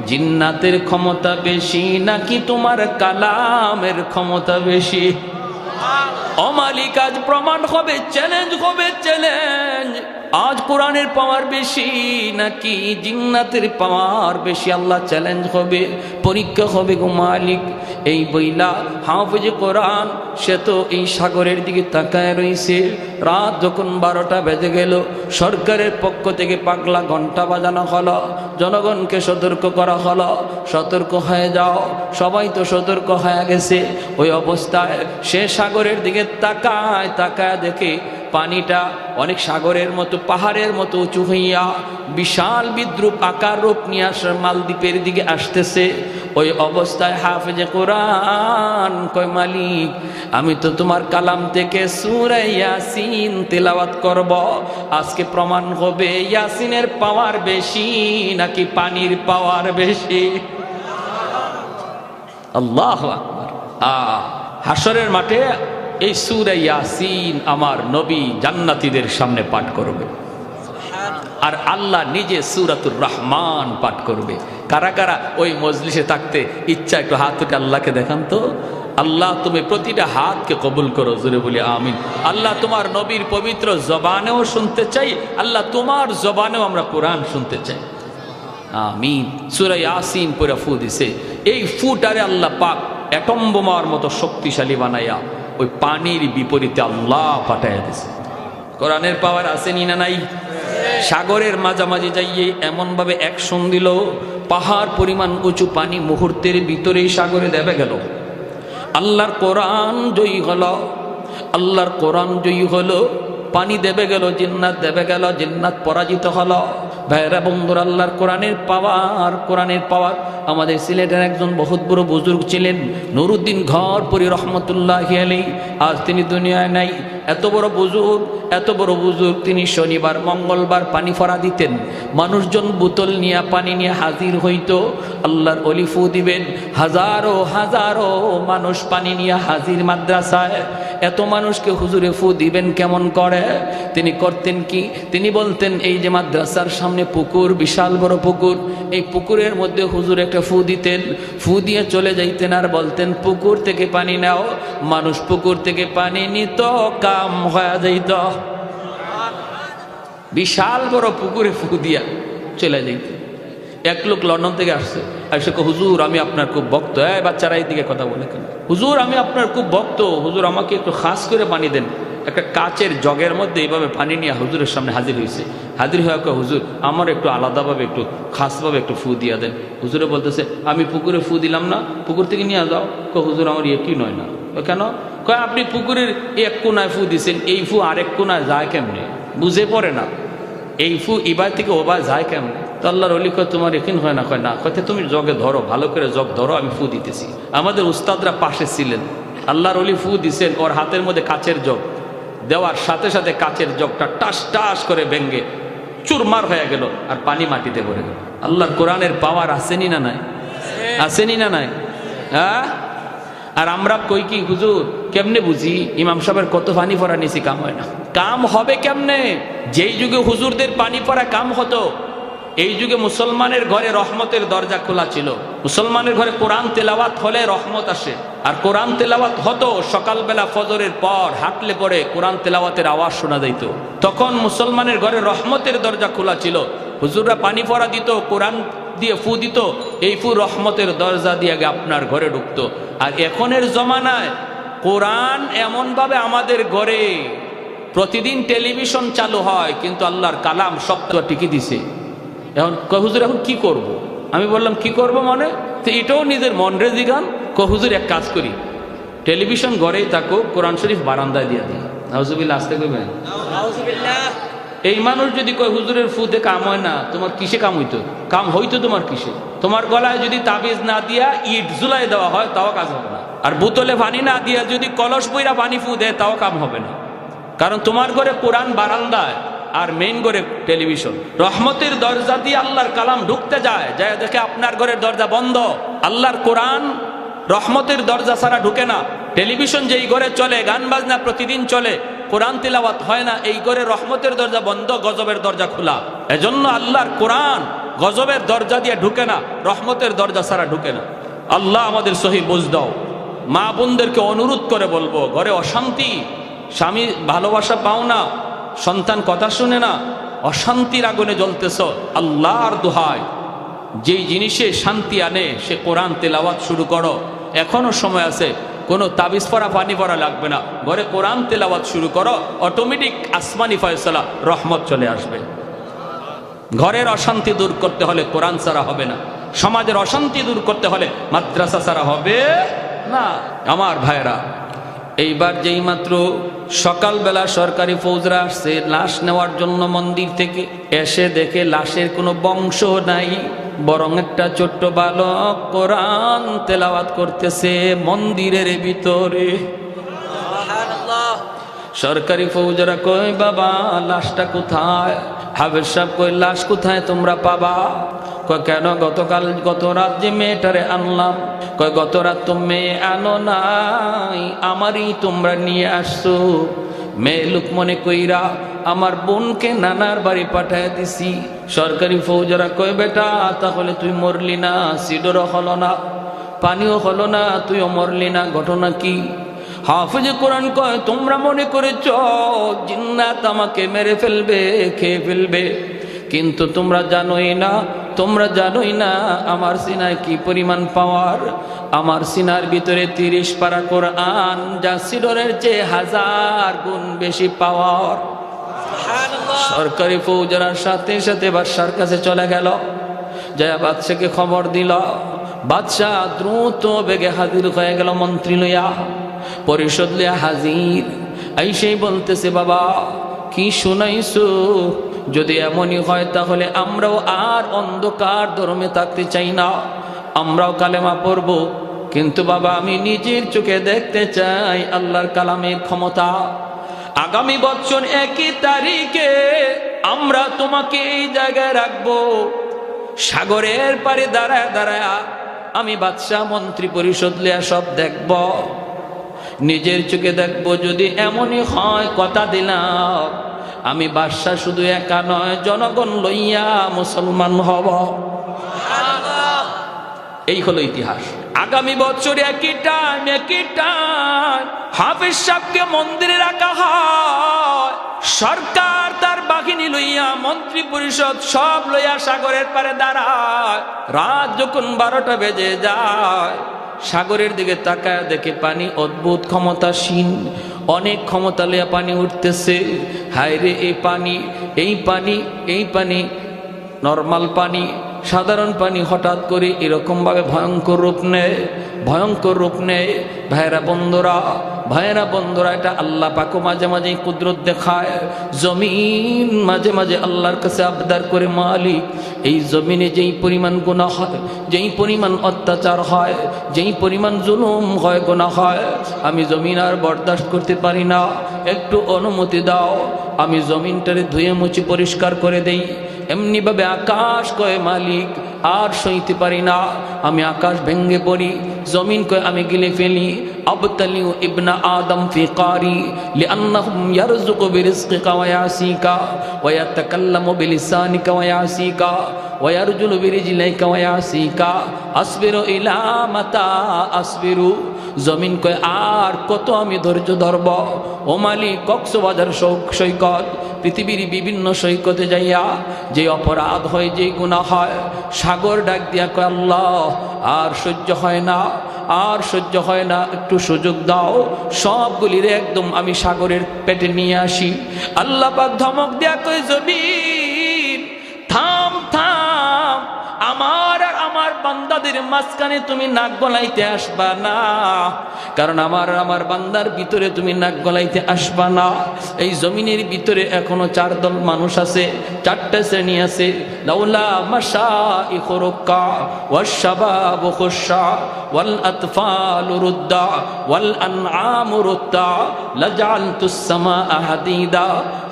জিন্নাতের ক্ষমতা বেশি নাকি তোমার কালামের ক্ষমতা বেশি। ও মালিক আজ প্রমাণ হবে, চ্যালেঞ্জ হবে, চ্যালেঞ্জ। আজ কোরআনের পাওয়ার বেশি নাকি জিন্নাতের পাওয়ার বেশি? আল্লাহ চ্যালেঞ্জ হবে, পরীক্ষা হবে গো মালিক। এই বইলা হাফেজ কোরআন সে তো এই সাগরের দিকে তাকায় রইছে। রাত যখন 12টা বেজে গেল, সরকারের পক্ষ থেকে পাগলা ঘন্টা বাজানো হলো, জনগণকে সতর্ক করা হলো, সতর্ক হয়ে যাও। সবাই তো সতর্ক হয়ে গেছে। ওই অবস্থায় সে সাগরের দিকে তাকায়, তাকায় দেখে পানিটা অনেক সাগরের মতো, পাহাড়ের মতো উঁচু হইয়া বিশাল বিদ্রুপ আকার রূপ নিয়ে আসে, মালদ্বীপের দিকে আসতেছে। ওই অবস্থায় হাফেজে কোরআন কয় মালিক আমি তো তোমার কালাম থেকে সূরা ইয়াসিন তেলাওয়াত করব, আজকে প্রমাণ হবে ইয়াসিনের পাওয়ার বেশি নাকি পানির পাওয়ার বেশি। আল্লাহু আকবার। হাশরের মাঠে এই সূরা ইয়াসিন আমার নবী জান্নাতীদের সামনে পাঠ করবে, আর আল্লাহ নিজে সূরাতুর রহমান পাঠ করবে। কারা কারা ওই মজলিসে থাকতে ইচ্ছা একটু হাত উঠে আল্লাহকে দেখান তো। আল্লাহ তুমি প্রতিটা হাতকে কবুল করো, জোরে বলি আমিন। আল্লাহ তোমার নবীর পবিত্র জবানেও শুনতে চাই, আল্লাহ তোমার জবানেও আমরা কোরআন শুনতে চাই, আমিন। সূরা ইয়াসিন পড়া ফু দিছে, এই ফুটারে আল্লাহ পাক অ্যাটম বোমার মতো শক্তিশালী বানাইয়া ওই পানির বিপরীতে আল্লাহ পাঠাইয়া দিছে। কোরআনের পাওয়ার আসেনি না নাই? সাগরের মাঝামাঝি যাইয়ে এমন ভাবে অ্যাকশন দিল, পাহাড় পরিমাণ উঁচু পানি মুহূর্তের ভিতরেই সাগরে দেবে গেল। আল্লাহর কোরআন জয়ী হলো, আল্লাহর কোরআন জয়ী হলো, পানি দেবে গেল, জিন্নাত দেবে গেল, জিন্নাত পরাজিত হলো। ভাইরা বন্ধুরা, আল্লাহর কোরআনের পাওয়ার, কোরআনের পাওয়ার। আমাদের সিলেটের একজন বহুত বড় বুজুর্গ ছিলেন নুরুদ্দিন ঘরপুরি রহমতুল্লাহি আলাইহি, আজ তিনি দুনিয়ায় নাই। এত বড় বুজুর্গ, এত বড় বুজুর্গ, তিনি শনিবার মঙ্গলবার পানি ফরা দিতেন। মানুষজন বোতল নিয়ে পানি নিয়ে হাজির হইতো, আল্লাহর ওলি ফু দিবেন, হাজারো হাজারো মানুষ পানি নিয়ে হাজির মাদ্রাসায়। এত মানুষকে হুজুরে ফু দিবেন কেমন করে? তিনি করতেন কি? তিনি বলতেন এই যে মাদ্রাসার সামনে পুকুর, বিশাল বড় পুকুর, এই পুকুরের মধ্যে হুজুর একটা ফু দিতেন, ফু দিয়ে চলে যাইতেন আর বলতেন পুকুর থেকে পানি নাও। মানুষ পুকুর থেকে পানি নিত, কাম হয়ে যাইত। বিশাল বড় পুকুরে ফু দিয়া চলে যাইত। এক লোক লন্ডন থেকে আসছে, এসে হুজুর আমি আপনার খুব ভক্ত। বাচ্চারা এই দিকে কথা বলে কেন? হুজুর আমি আপনার খুব ভক্ত, হুজুর আমাকে একটু খাস করে পানি দেন। একটা কাচের জগের মধ্যে এইভাবে পানি নিয়ে হুজুরের সামনে হাজির হয়েছে। হাজির হয়ে হুজুর আমার একটু আলাদাভাবে একটু খাসভাবে একটু ফু দিয়া দেন। হুজুরে বলতেছে আমি পুকুরে ফু দিলাম না, পুকুর থেকে নিয়ে যাও। হুজুর আমার কি নয় না, কেন? কয় আপনি পুকুরের এক কোনায় ফু দিছেন, এই ফু আরেক কোনায় যায় কেমনে? বুঝে পড়ে না এই ফু এবার থেকে ওবার যায় কেমনে। তো আল্লাহর ওলি কয় তোমার এখিন হয় না? কয় না। কয় তুমি জগে ধরো, ভালো করে জগ ধরো, আমি ফু দিতেছি। আমাদের উস্তাদরা পাশে ছিলেন, আল্লাহর ওলি ফু দিছেন, ওর হাতের মধ্যে কাচের জগ দেওয়ার সাথে সাথে কাচের জগটা টাস টাস করে ভেঙ্গে চুরমার হয়ে গেল আর পানি মাটিতে পড়ে গেল। আল্লাহর কোরআনের পাওয়ার আসেনি না নাই? আসেনি না নাই? হ্যাঁ। আর আমরা কই কি হুজুর কেমনে বুঝি ইমাম সাহেবের কত পানি পড়া নিছি, কাম হয় না। কাম হবে কেমনে? যেই যুগে হুজুরদের পানি পড়া কাম হতো, এই যুগে মুসলমানের ঘরে রহমতের দরজা খোলা ছিল। মুসলমানের ঘরে কোরআন তেলাওয়াত হলে রহমত আসে। আর কোরআন তেলাওয়াত হতো সকালবেলা ফজরের পর, হাঁটলে পরে কোরআন তেলাওয়াতের আওয়াজ শোনা যাইত। তখন মুসলমানের ঘরে রহমতের দরজা খোলা ছিল। হুজুররা পানি পড়া দিত, কোরআন দিয়ে ফু দিত, এই ফু রহমতের দরজা দিয়ে আপনার ঘরে ঢুকতো। আর এখনের জমানায় কোরআন এমনভাবে আমাদের ঘরে প্রতিদিন টেলিভিশন চালু হয়, কিন্তু আল্লাহর কালাম সপ্তাহ টিকে দিছে। এখন হুজুর এখন কি করব? আমি বললাম কি করব মানে? তো এটাও নিজের মনরে জিগান। হুজুর এক কাজ করি, টেলিভিশন ঘরেই থাকো, কোরআন শরীফ বারান্দায় দিয়ে দিই। নাউজুবিল্লাহ, আসতে কইবেন। এই মানুষ যদি কয় হুজুরের ফুতে কাম হয় না, তোমার কিসে কাম হইতো? কাম হইতো তোমার কিসে? তোমার গলায় যদি তাবিজ না দিয়া ইট জুলাই দেওয়া হয় তাও কাজ হবে না। আর বোতলে পানি না দিয়া যদি কলস বইরা পানি ফু দেয় তাও কাম হবে না। কারণ তোমার ঘরে কোরআন বারান্দায় আর মেইন ঘরে টেলিভিশন। রহমতের দরজা দিয়ে আল্লাহর কালাম ঢুকতে যায়, যায় দেখে আপনার ঘরের দরজা বন্ধ। আল্লাহর কোরআন রহমতের দরজা ছাড়া ঢুকে না। টেলিভিশন যেই ঘরে চলে, গান বাজনা প্রতিদিন চলে, কোরআন তিলাওয়াত হয় না, এই ঘরে রহমতের দরজা বন্ধ, গজবের দরজা খোলা। এজন্য আল্লাহর কোরআন গজবের দরজা দিয়ে ঢুকে না, রহমতের দরজা ছাড়া ঢুকে না। আল্লাহ আমাদের সহি বুঝ দাও। মা বোনদেরকে অনুরোধ করে বলবো, ঘরে অশান্তি, স্বামী ভালোবাসা পাও না, সন্তান কথা শুনে না, অশান্তির আগুনে জ্বলতেছ, আল্লাহর দোহাই যেই জিনিসে শান্তি আনে সে কোরআন তেলাওয়াত শুরু করো। এখনো সময় আছে, কোনো তাবিজ পড়া পানি পড়া লাগবে না, ঘরে কোরআন তেলাওয়াত শুরু করো, অটোমেটিক আসমানি ফয়সালা রহমত চলে আসবে। ঘরের অশান্তি দূর করতে হলে কোরআন ছাড়া হবে না, সমাজের অশান্তি দূর করতে হলে মাদ্রাসা ছাড়া হবে না। আমার ভাইরা, এইবার যেই মাত্র সকালবেলা সরকারি ফৌজরা আসছে লাশ নেওয়ার জন্য মন্দির থেকে, এসে দেখে লাশের কোনো বংশ নাই, বরং একটা ছোট্ট বালক কোরআন তেলাওয়াত করতেছে মন্দিরের ভিতরে। সরকারি ফৌজরা কই বাবা লাশটা কোথায়? হাফেজ সাহেব কই লাশ কোথায় তোমরা পাবা? কয় কেন? গত রাত যে মেয়েটারে আনলাম। কয় গত রাত তো মেয়ে আনো নাই, আমারই তোমরা নিয়ে আসছো। মেয়ে লোক মনে কইরা আমার বোনকে নানার বাড়ি পাঠায় দিছি। সরকারি ফৌজরা কয় বেটা তাহলে তুই মরলি না, সিডরও হলো না, পানিও হলো না, তুইও মরলি না, ঘটনা কি? হাফেজ কোরআন কয় তোমরা মনে করেছ জিন্নাত আমাকে মেরে ফেলবে, খেয়ে ফেলবে, কিন্তু তোমরা জানোই না আমার সিনায় কি পরিমাণ পাওয়ার। আমার সিনার ভিতরে 30 পারা কোরআন, যা সিডরের চেয়ে 1000 গুণ বেশি পাওয়ার। সরকারি ফৌজরার সাথে সাথে বাদশার কাছে চলে গেল, যায় বাদশাকে খবর দিল। বাদশাহ দ্রুত বেগে হাজির হয়ে গেল, মন্ত্রী লইয়া, পরিষদ লইয়া হাজির। আইসেই বলতেছে বাবা কি শুনাইছো? যদি এমনই হয় তাহলে আমরাও আর অন্ধকার ধর্মে থাকতে চাই না, আমরাও কালেমা পড়ব, কিন্তু বাবা আমি নিজের চোখে দেখতে চাই আল্লাহর কালামের ক্ষমতা। আগামী বছর 1 তারিখে আমরা তোমাকে এই জায়গায় রাখবো, সাগরের পারে দাঁড়ায় দাঁড়ায় আমি বাদশাহ মন্ত্রী পরিষদ লিয়া সব দেখব, নিজের চোখে দেখব। যদি এমনই হয় কথা দিলাম আমি বাদশাহ শুধু একা নয় জনগণ লইয়া মুসলমান হব। এই হলো ইতিহাস। আগামী বছর একই টাইম হাফেজ সাহেবকে মন্দিরে রাখা হয়। সরকার তার বাহিনী লইয়া, মন্ত্রী পরিষদ সব লইয়া সাগরের পারে দাঁড়ায়। রাত যখন 12টা বেজে যায়, সাগরের দিকে তাকায় দেখে পানি অদ্ভুত ক্ষমতাসীন, অনেক ক্ষমতা লইয়া পানি উঠতেছে। হায় রে এই পানি নরমাল পানি, সাধারণ পানি হঠাৎ করে এরকমভাবে ভয়ঙ্কর রূপ নেয়, ভয়ঙ্কর রূপ নেয়। ভাইরা বন্ধুরা, এটা আল্লাহ পাকও মাঝে মাঝে কুদরত দেখায়। জমিন মাঝে মাঝে আল্লাহর কাছে আবদার করে, মালিক এই জমিনে যেই পরিমাণ গুনাহ হয়, যেই পরিমাণ অত্যাচার হয়, যেই পরিমাণ জুলুম হয়, গুনাহ হয়, আমি জমিন আর বরদাস্ত করতে পারি না, একটু অনুমতি দাও, আমি জমিনটারে ধুয়ে মুছে পরিষ্কার করে দেই। এমনিভাবে আকাশ কয়, মালিক আর সইতে পারি না, আমি আকাশ ভেঙ্গে পড়ি। জমিন কয়, আমি গিলে ফেলি। আবতালিউ ইবনা আদম ফি কারি লিআন্নাহুম ইয়ারযুকু বিরিজকিকা ওয়া ইয়াসিকা ওয়া ইয়াতাকাল্লামু বিলিসানিকা ওয়া ইয়াসিকা ওয়া ইয়ারজুলু বিরিজলিকা ওয়া ইয়াসিকা আসবিরু ইলা মাতা আসবিরু। জমিন কয়, আর কত আমি ধৈর্য ধরব? ও মালিক, কক্সবাজার সৈকত, পৃথিবীর বিভিন্ন সৈকতে যাইয়া যে অপরাধ হয়, যে গুনাহ হয়, সাগর ডাক দিয়া কয়, আল্লাহ আর সহ্য হয় না, আর সহ্য হয় না, একটু সুযোগ দাও, সবগুলিরে একদম আমি সাগরের পেটে নিয়ে আসি। আল্লাহ পাক ধমক দিয়া কয়, জমিন থাম থাম, আমার আর আমার বান্দাদের মাঝখানে তুমি নাক গলাইতে আসবা না, কারণ আমার বান্দার ভিতরে তুমি নাক গলাইতে আসবা না। এই জমিনের ভিতরে এখনো 4 দল মানুষ আছে, 4টা শ্রেণী আছে। লাউলা মাশাইখু রুক্কা ওয়াশ শাবাবু খুশা ওয়াল আতফালু রুদ্দা ওয়াল আনআমু রুদ্দা লাজআলতুস সামাআ হাদিদা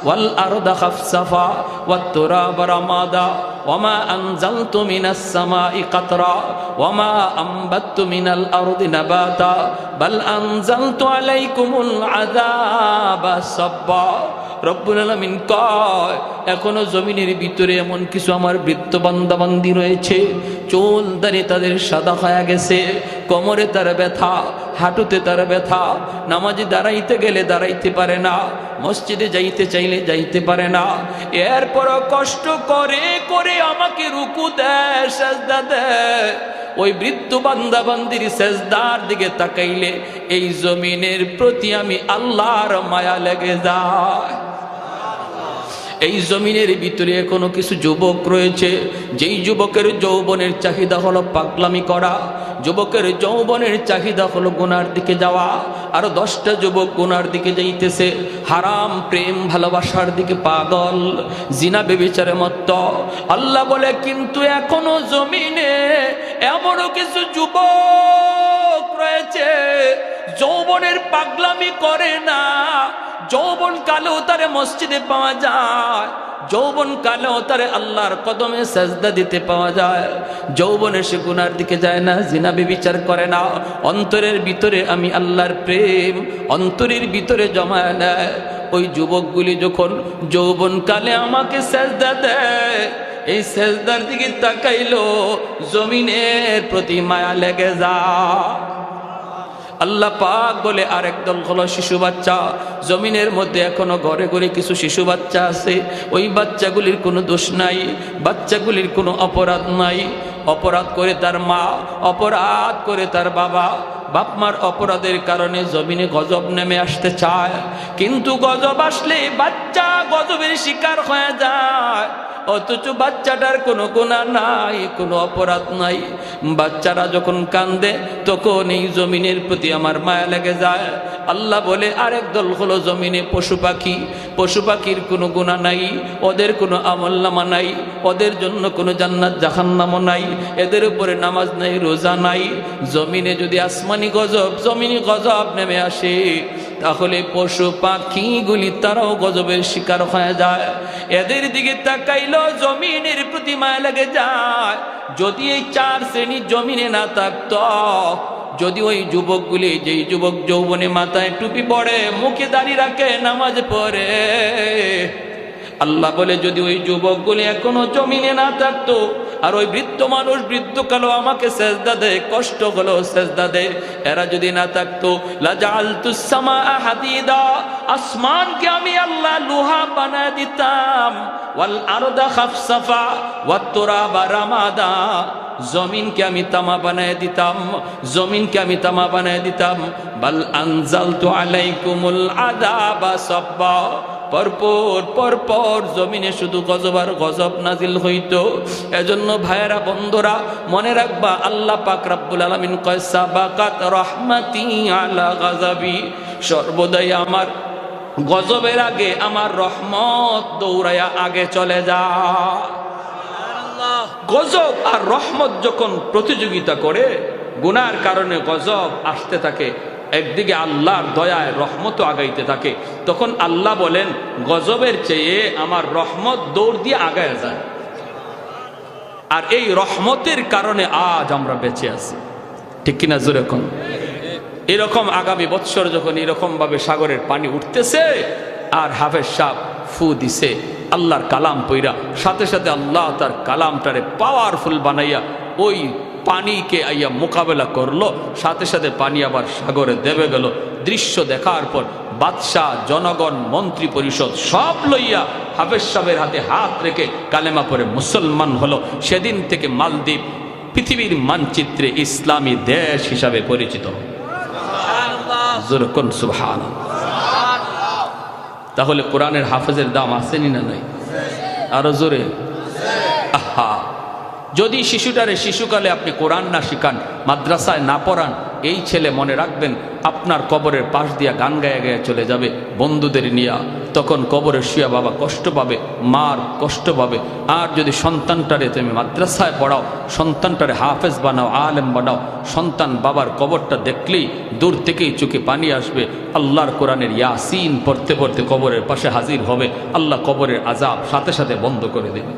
ওয়াল আরদা খাফসাফা ওয়াত তুরাবা রামাদা ওয়ামা আনজালতু মিনাস সামাই কাতরা ওয়ামা আনবাততু মিনাল আরদি নাবাতা বাল আনজালতু আলাইকুমুল আযাবা সাব্বা। রব্বুল আলামিন কয়, এখনো জমিনের ভিতরে এমন কিছু আমার বৃত্ত বান্দাবান্দি রয়েছে, চুল দাড়ি তাদের সাদা হয়ে গেছে, কোমরে তার ব্যথা, হাঁটুতে তার ব্যথা, নামাজে দাঁড়াইতে গেলে দাঁড়াইতে পারে না, মসজিদে যাইতে চাইলে যাইতে পারে না, এরপরও কষ্ট করে করে আমাকে রুকু দেয়, সেজদা দেয়। ওই বৃদ্ধ বান্দাবান্দির সেজদার দিকে তাকাইলে এই জমিনের প্রতি আমি আল্লাহর মায়া লেগে যায়। এই জমিনের ভিতরে এখনো কিছু যুবক রয়েছে, যেই যুবকের যৌবনের চাহিদা হলো পাগলামি করা, যুবকের যৌবনের চাহিদা হলো গুনার দিকে যাওয়া। আরো 10টা যুবক গুনার দিকে যাইতেছে, হারাম প্রেম ভালোবাসার দিকে পাগল, জিনা বেবিচারে মত্ত। আল্লাহ বলে, কিন্তু এখনো জমিনে এমনও কিছু যুবক রয়েছে যৌবনের পাগলামি করে না। যৌবন কালেও তারে মসজিদে পাওয়া যায়, যৌবন কালেও তারে আল্লাহর কদমে সাজদা দিতে পাওয়া যায়। যৌবনে সে গুনার দিকে যায় না, জিনা ব্যভিচার করে না, অন্তরের ভিতরে আমি আল্লাহর প্রেম অন্তরের ভিতরে জমায় নেয়। ওই যুবকগুলি যখন যৌবন কালে আমাকে সাজদা দেয়, এই সাজদার দিকে তাকাইলো, জমিনের প্রতি মায়া লেগে যায়। আল্লাহ পাক বলে, আরেক দল হলো শিশু বাচ্চা। জমিনের মধ্যে এখনো ঘরে ঘরে কিছু শিশু বাচ্চা আছে, ওই বাচ্চাগুলির কোনো দোষ নাই, বাচ্চাগুলির কোনো অপরাধ নাই। অপরাধ করে তার মা, অপরাধ করে তার বাবা, বাপ মার অপরাধের কারণে জমিনে গজব নেমে আসতে চায়, কিন্তু গজব আসলে বাচ্চা গজবের শিকার হয়ে যায়। অথচ বাচ্চাটার কোনো গুনাহ নাই, কোনো অপরাধ নাই। বাচ্চারা যখন কান্দে তখন এই জমিনের প্রতি আমার মায়া লেগে যায়। আল্লাহ বলে, আরেক দল হলো জমিনে পশু পাখি, পশু পাখির কোনো গুনাহ নাই, ওদের কোনো আমলনামা নাই, ওদের জন্য কোনো জান্নাত জাহান্নামও নাই, এদের উপরে নামাজ নাই, রোজা নাই। জমিনে যদি আসমানি গজব, জমিনি গজব নেমে আসে, তাহলে পশু পাখিগুলি তারাও গজবের শিকার হয়ে যায়। এদের দিকে তাকাইলো জমিনের প্রতি মায়া লেগে যায়। যদি এই 4 শ্রেণী জমিনে না থাকতো, যদি ওই যুবকগুলি, যেই যুবক যৌবনে মাথায় টুপি পড়ে, মুখে দাড়ি রাখে, নামাজ পড়ে, আল্লাহ বলে, যদি ওই যুবকগুলি এখনো জমিনে না থাকতো, আর ওই বৃদ্ধ মানুষ বৃদ্ধকালও আমাকে সেজদা দেয়, কষ্ট হলো সেজদা দেয়, এরা যদি না থাকতো, লাজআলতুস সামাআ হাদিদা, আসমানকে আমি আল্লাহ লোহা বানায় দিতাম, ওয়াল আরদা খাফসাফা ওয়াত তুরাবা রামাদা, জমিনকে আমি তামা বানায় দিতাম, জমিনকে আমি তামা বানায় দিতাম। বাল আনজালতু আলাইকুমুল আযাবা সাব্বা, পরপর পরপর জমিনে শুধু গজব আর গজব নাজিল হইত। এজন্য ভাইয়েরা বন্ধুরা মনে রাখবা, আল্লাহ পাক রব্বুল আলামিন কয় সাবাকাত রাহমাতি আলা গাযাবি, সর্বদাই আমার গজবের আগে আমার রহমত দৌড়াইয়া আগে চলে যায়। গজব আর রহমত যখন প্রতিযোগিতা করে, গুনার কারণে গজব আসতে থাকে, একদিকে আল্লাহর দয়ায় রহমত আগাইতে থাকে, তখন আল্লাহ বলেন গজবের চেয়ে আমার রহমত দৌড় দিয়ে আগায় যায়। আর এই রহমতের কারণে আজ আমরা বেঁচে আছি, ঠিক কিনা জোরে কোন? এরকম আগামী বৎসর যখন এরকম ভাবে সাগরের পানি উঠতেছে, আর হাফেজ সাহেব ফু দিছে আল্লাহর কালাম পইরা, সাথে সাথে আল্লাহ তার কালামটারে পাওয়ারফুল বানাইয়া ওই পানিকে আইয়া মোকাবেলা করলো, সাথে সাথে পানি আবার সাগরে দেবে গেল। দৃশ্য দেখার পর বাদশাহ, জনগণ, মন্ত্রী পরিষদ সব লইয়া হাফেজ সাহেবের হাতে হাত রেখে কালেমা পড়ে মুসলমান হলো। সেদিন থেকে মালদ্বীপ পৃথিবীর মানচিত্রে ইসলামী দেশ হিসাবে পরিচিত। তাহলে কোরআনের হাফেজের দাম আসেনি না নাই? আরো জোরে আহা! যদি শিশুটারে শিশুকালে আপনি কোরআন না শিখান, মাদ্রাসায় না পড়ান, এই ছেলে মনে রাখবেন আপনার কবরের পাশ দিয়া গান গায়ে গায়ে চলে যাবে বন্ধুদের নিয়ে। তখন কবরে শুয়া বাবা কষ্ট পাবে, মার কষ্ট পাবে। আর যদি সন্তানটারে তুমি মাদ্রাসায় পড়াও, সন্তানটারে হাফেজ বানাও, আলেম বানাও, সন্তান বাবার কবরটা দেখলেই দূর থেকেই চোখে পানি আসবে। আল্লাহর কোরআনের ইয়াসিন পড়তে পড়তে কবরের পাশে হাজির হবে, আল্লাহ কবরের আযাব সাথে সাথে বন্ধ করে দেবে।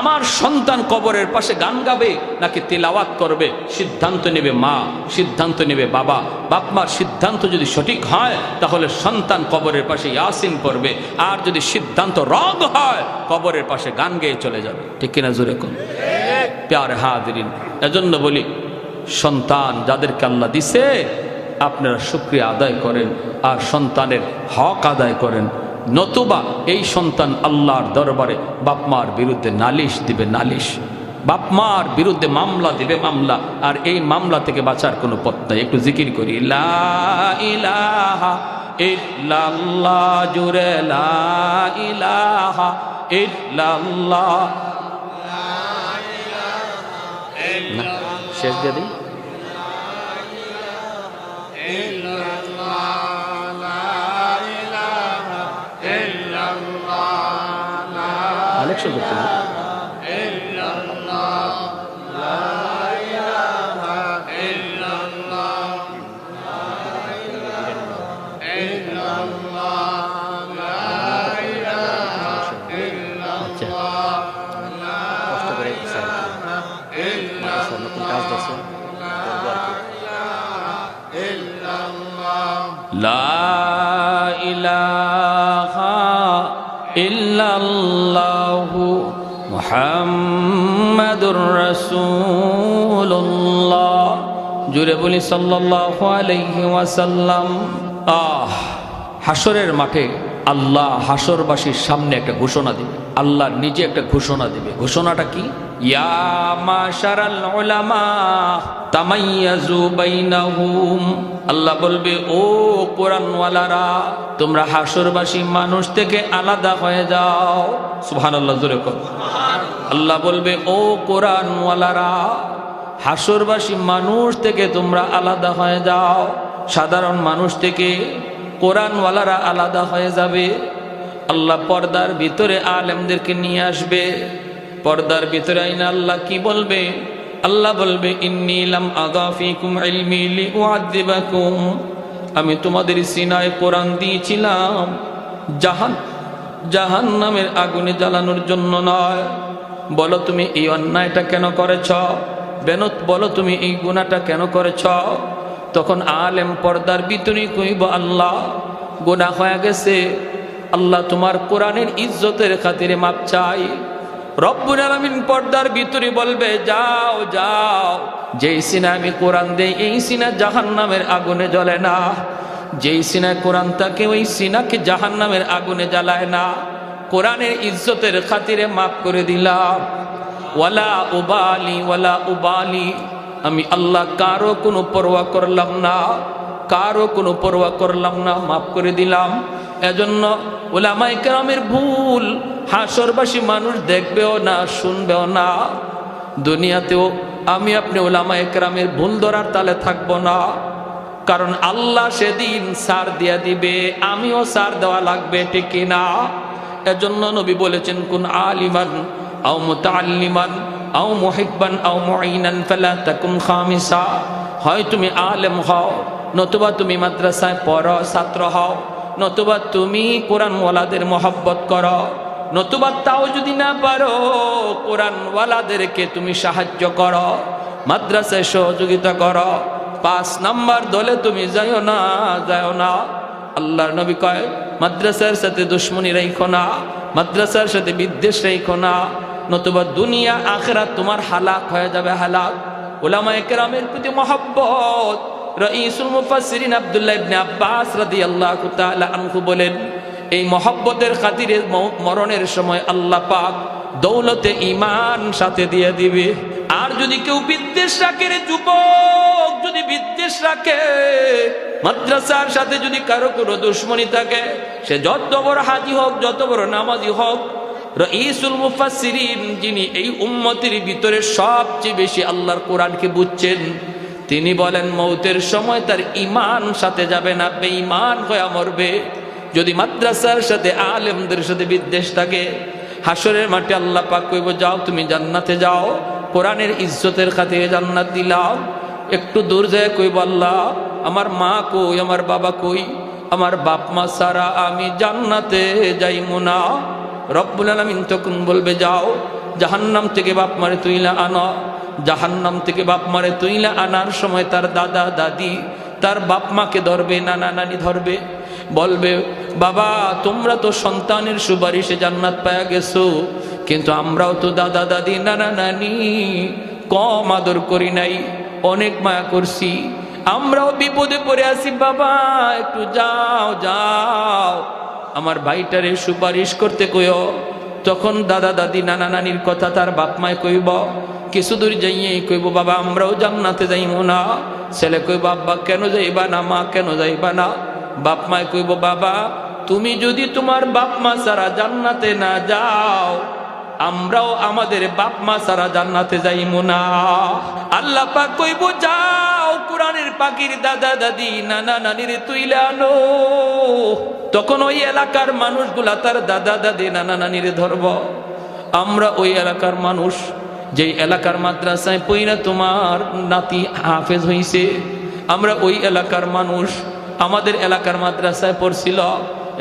আমার সন্তান কবরের পাশে গান গাবে নাকি তিলাওয়াত করবে, সিদ্ধান্ত নেবে মা, সিদ্ধান্ত নেবে বাবা। বাপ মার সিদ্ধান্ত যদি সঠিক হয় তাহলে সন্তান কবরের পাশে ইয়াসিন পড়বে, আর যদি সিদ্ধান্ত রং হয় কবরের পাশে গান গেয়ে চলে যাবে, ঠিক কিনা জোরে কোন? প্যারে হাজিরিন, এজন্য বলি সন্তান যাদেরকে আল্লাহ দিছে আপনারা শুকরিয়া আদায় করেন আর সন্তানের হক আদায় করেন, নতুবা এই সন্তান আল্লাহর দরবারে বাপমার বিরুদ্ধে নালিশ দিবে, নালিশ, বাপমার বিরুদ্ধে মামলা দিবে, মামলা। আর এই মামলা থেকে বাঁচার কোনো পথ নাই। একটু জিকির করি, লা ইলাহা ইল্লাল্লাহ, জুরে লা ইলাহা ইল্লাল্লাহ। শেষ দিয়ে দিই, আলেকশন করতে হবে। কষ্ট করে নতুন কাজ করছে। লা ইলাহা ইল্লাল্লাহু মুহাম্মাদুর রাসূলুল্লাহ, জুড়ে বলি সাল্লাল্লাহু আলাইহি ওয়াসাল্লাম। হাসরের মাঠে আল্লাহ হাসরবাসীর সামনে একটা ঘোষণা দিবে, আল্লাহ নিজে একটা ঘোষণা দিবে। ঘোষণাটা কি? ইয়া মাশারাল উলামা তামাইয়াজু বাইনাহুম, আল্লাহ বলবে ও কোরআনওয়ালারা তোমরা হাসরবাসী মানুষ থেকে আলাদা হয়ে যাও। সুবহানাল্লাহ, জোরে কর। আল্লাহ বলবে ও কোরআনওয়ালারা হাসরবাসী মানুষ থেকে তোমরা আলাদা হয়ে যাও। সাধারণ মানুষ থেকে কোরআনওয়ালারা আলাদা হয়ে যাবে। আল্লাহ পর্দার ভিতরে আলেমদেরকে নিয়ে আসবে। পর্দার ভিতরে আইনা আল্লাহ কি বলবে? আল্লাহ বলবে ইন্নী লাম আগাফিকুম ইলমি লিউআযিবাকুম, আমি তোমাদের সিনায় কোরআন দিয়েছিলাম জাহান্নামের আগুনে জ্বালানোর জন্য নয়। বলো তুমি এই অন্যায়টা কেন করেছ? বলো তুমি এই গুনাহটা কেন করেছ? তখন আলেম পর্দার ভিতরে কইব আল্লাহ গুনাহ হয়ে গেছে, আল্লাহ তোমার কোরআনের ইজ্জতের খাতিরে মাপ চাই। রব্বুল আলামিন পর্দার ভিতরে বলবে যাও যাও, যেই সিনা আমি কোরআন দেই এই সিনা জাহান্নামের আগুনে জ্বলে না, যেই সিনায় কোরআন থাকে ওই সিনাকে জাহান্নামের আগুনে জ্বালায় না। কোরআনের ইজ্জতের খাতিরে মাফ করে দিলাম। ওয়ালা উবালি ওয়ালা উবালি, আমি আল্লাহ কারো কোনো পরোয়া করলাম না, কারো কোনো পরোয়া করলাম না, মাফ করে দিলাম। এজন্য উলামায়ে কেরামের ভুল হাসরবাসী মানুষ দেখবেও না, শুনবেও না। দুনিয়াতেও আমি আপনি উলামায়ে কেরামের ভুল ধরার তালে থাকবো না, কারণ আল্লাহ সেদিন সার দিয়া দিবে, আমিও সার দেওয়া লাগবে, ঠিক কিনা? এজন্য নবী বলেছেন, কুন আলিমান আও মুতাআল্লিমান আও মুহিব্বান আও মুঈনান ফালা তাকুন খামিসা। হয় তুমি আলেম হও, নতুবা তুমি মাদ্রাসায় পড়ো, ছাত্র হও, নতুবা তুমি কোরআনওয়ালাদের মহব্বত করো, নতুবা তাও যদি না পারো কোরআনওয়ালাদেরকে তুমি সাহায্য করো, মাদ্রাসায় সহযোগিতা করো। 5 নাম্বার দলে তুমি যাও না, যাও না। আল্লাহর নবী কয়, মাদ্রাসার সাথে দুশ্মনী রাখো না, মাদ্রাসার সাথে বিদ্বেষ রাখো না, নতুবা দুনিয়া আখিরাত তোমার হালাক হয়ে যাবে, হালাক। উলামায়ে কেরামের প্রতি মহব্বত। রাইসুল মুফাসসিরিন আব্দুল্লাহ ইবনে আব্বাস রাদিয়াল্লাহু তাআলা আনহু বলেন, এই মহব্বতের খাতিরে মরণের সময় আল্লাহ পাক দৌলতে ঈমান সাথে দিয়ে দিবে। আর যদি কেউ বিদ্বেষ রাখে, রে যুবক, যদি বিদ্বেষ রাখে, মাদ্রাসার সাথে যদি কারো কোনো দুশ্মনী থাকে, সে যত বড় হাজী হোক, যত বড় নামাজি হোক, রাইসুল মুফাসসিরিন যিনি এই উম্মতের ভিতরে সবচেয়ে বেশি আল্লাহর কোরআনকে বুঝছেন, তিনি বলেন মৌতের সময় তার ঈমান সাথে যাবে না, বেঈমান হয়ে মরবে। যদি মাদ্রাসার সাথে আলেমদের সাথে বিদ্বেষ থাকে, হাসরের মাঠে আল্লাহ পাক কইব, যাও তুমি জান্নাতে যাও, কোরআনের ইজ্জতের খাতিরে জান্নাত দিলাম। একটু দূর যায় কইব, আল্লাহ আমার মা কই, আমার বাবা কই, আমার বাপ মা ছাড়া আমি জান্নাতে যাইমু না। রব্বুল আলামিন তখন বলবে, যাও জাহান্নাম থেকে বাপ মারে তুইলা আনো। জাহান্নাম থেকে বাপ মারে তুইলা আনার সময় তার দাদা দাদি, তার বাপ মাকে ধরবে, নানা নানি ধরবে, বলবে, বাবা তোমরা তো সন্তানের সুপারিশে জান্নাত পায়া গেছো, কিন্তু আমরাও তো দাদা দাদি নানা নানি কম আদর করি নাই, অনেক মায়া করছি, আমরাও বিপদে পড়ে আছি, বাবা একটু যাও যাও আমার ভাইটারে সুপারিশ করতে কইও। তখন দাদা দাদি নানা নানির কথা তার বাপ মায় কইব, কিছু দূর যাইয়ে কইব, বাবা আমরাও জান্নাতে যাইব না। ছেলে কইব, আব্বা কেন যাইবা না, মা কেন যাইবা না? বাপ মায় কইব, বাবা তুমি যদি তোমার বাপ মা ছাড়া জান্নাতে না যাও, আমরাও আমাদের বাপ মা ছাড়া জান্নাতে যাইব না। আল্লাহ পাক কইব, যাও কোরআনের পাখির দাদা দাদি নানা নানিরে তুইলে আনো। তখন ওই এলাকার মানুষগুলা তার দাদা দাদি নানা নানিরে ধরব। আমরা ওই এলাকার মানুষ, যেই এলাকার মাদ্রাসায় পইরা তোমার নাতি হাফেজ হইছে, আমরা ওই এলাকার মানুষ, আমাদের এলাকার মাদ্রাসায় পড়ছিল,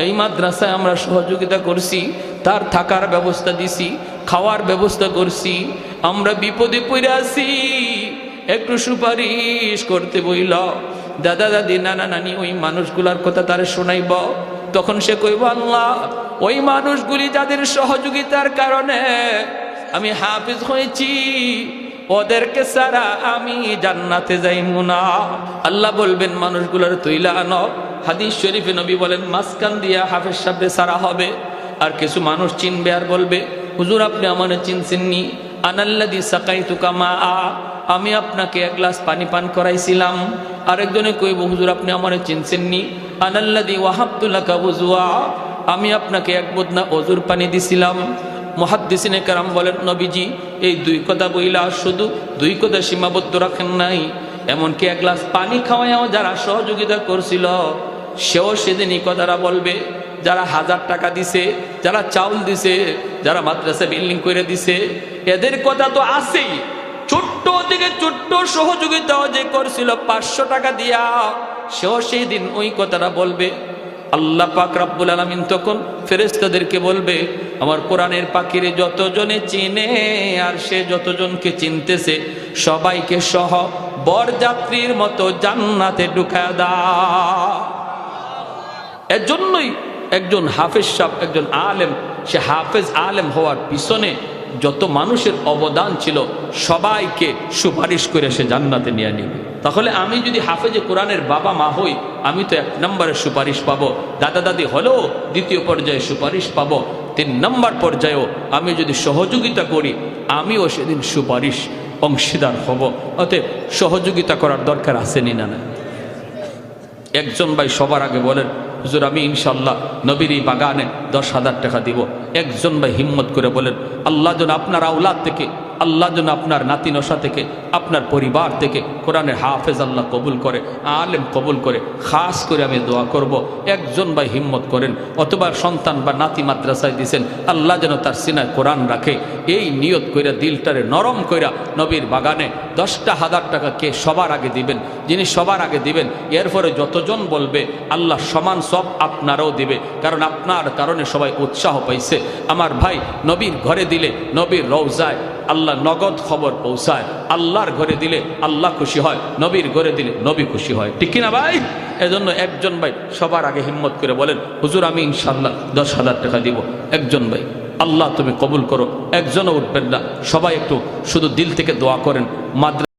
এই মাদ্রাসায় আমরা সহযোগিতা করছি, তার থাকার ব্যবস্থা দিছি, খাওয়ার ব্যবস্থা করছি, আমরা বিপদে পড়ে আছি, একটু সুপারিশ করতে বইল। দাদা দাদি নানা নানি ওই মানুষগুলার কথা তারে শোনাইব। তখন সে কইব, আল্লাহ ওই মানুষগুলি যাদের সহযোগিতার কারণে আমি হাফেজ হয়েছি, ওদেরকে ছাড়া আমি জান্নাতে যাইমু না। আল্লাহ বলবেন মানুষগুলোর তুইলা আনো। হাদিস শরীফে নবী বলেন, মাঝখান দিয়া হাফেজ সাহেব ছাড়া হবে, আর কিছু মানুষ চিনবে আর বলবে, হুজুর আপনি আমারে চিনছেননি, আনাল্লাযী সাকাইতুকা মাআ, আমি আপনাকে 1 গ্লাস পানি পান করাইছিলাম। আরেকজনে কইব, হুজুর আপনি আমারে চিনছেননি, আনাল্লাযী ওয়াহাবতু লাকা ওযুআ, আমি আপনাকে 1 বদনা ওযুর পানি দিছিলাম। মুহাদ্দিসিনে কেরাম বলেন, নবীজি এই 2 কথা বইলা শুধু 2 কথা সীমাবদ্ধ রাখেন নাই, এমনকি 1 গ্লাস পানি খাওয়াইও যারা সহযোগিতা করছিল, সেও সেদিন এই কথাটা বলবে। যারা 1000 টাকা দিছে, যারা চাউল দিছে, যারা মাদ্রাসা বিল্ডিং করে দিছে, এদের কথা তো আছেই। ছোট্ট থেকে ছোট্ট সহযোগিতাও যে করছিল 500 টাকা দিয়া, সেও সেই দিন ওই কথাটা বলবে। আল্লাহ পাক রব্বুল আলামিন তখন ফেরেশতাদেরকে বলবে, আমার কোরআনের পাখিরে যতজনে চিনে আর সে যতজনকে চিনতেছে সবাইকে সহ বরযাত্রীর মতো জান্নাতে ঢুকায়া দাও। এর জন্যই একজন হাফেজ সাহেব, একজন আলেম, সে হাফেজ আলেম হওয়ার পিছনে যত মানুষের অবদান ছিল সবাইকে সুপারিশ করে সে জান্নাতে নিয়ে নিবে। তাহলে আমি যদি হাফেজে কোরআনের বাবা মা হই, আমি তো 1 নম্বরে সুপারিশ পাবো, দাদা দাদি হলেও 2য় পর্যায়ে সুপারিশ পাবো, 3 নম্বর পর্যায়েও আমি যদি সহযোগিতা করি, আমিও সেদিন সুপারিশ অংশীদার হব। অতএব সহযোগিতা করার দরকার আসেনি না? একজন ভাই সবার আগে বলেন, হুজুর আমি ইনশাল্লাহ নবীর এই বাগানে 10,000 টাকা দিব। একজন ভাই হিম্মত করে বলেন, আল্লাহ যেন আপনার আওলাদ থেকে, আল্লাহ যেন আপনার নাতি নশা থেকে, আপনার পরিবার থেকে কোরআনের হাফেজ আল্লাহ কবুল করে, আলেম কবুল করে। খাস করে আমি দোয়া করব, একজন ভাই হিম্মত করেন, অথবা সন্তান বা নাতি মাদ্রাসায় দিছেন, আল্লাহ যেন তার সিনায় কোরআন রাখে। এই নিয়ত কইরা দিলটারে নরম কইরা নবীর বাগানে 10,000 টাকা কে সবার আগে দিবেন, যিনি সবার আগে দিবেন এরপরে যতজন বলবে আল্লাহ সমান সব আপনারাও দিবে, কারণ আপনার কারণে সবাই উৎসাহ পাইছে। আমার ভাই, নবীর ঘরে দিলে নবীর রওজায় আল্লাহ নগদ খবর পৌঁছায়, আল্লাহর ঘরে দিলে আল্লাহ খুশি হয়, নবীর ঘরে দিলে নবী খুশি হয়, ঠিক কিনা ভাই? এজন্য একজন ভাই সবার আগে হিম্মত করে বলেন, হুজুর আমি ইনশাল্লাহ 10,000 টাকা দিব। একজন ভাই, আল্লাহ তুমি কবুল করো। একজনও উঠবেন না, সবাই একটু শুধু দিল থেকে দোয়া করেন। মাদ্রাসা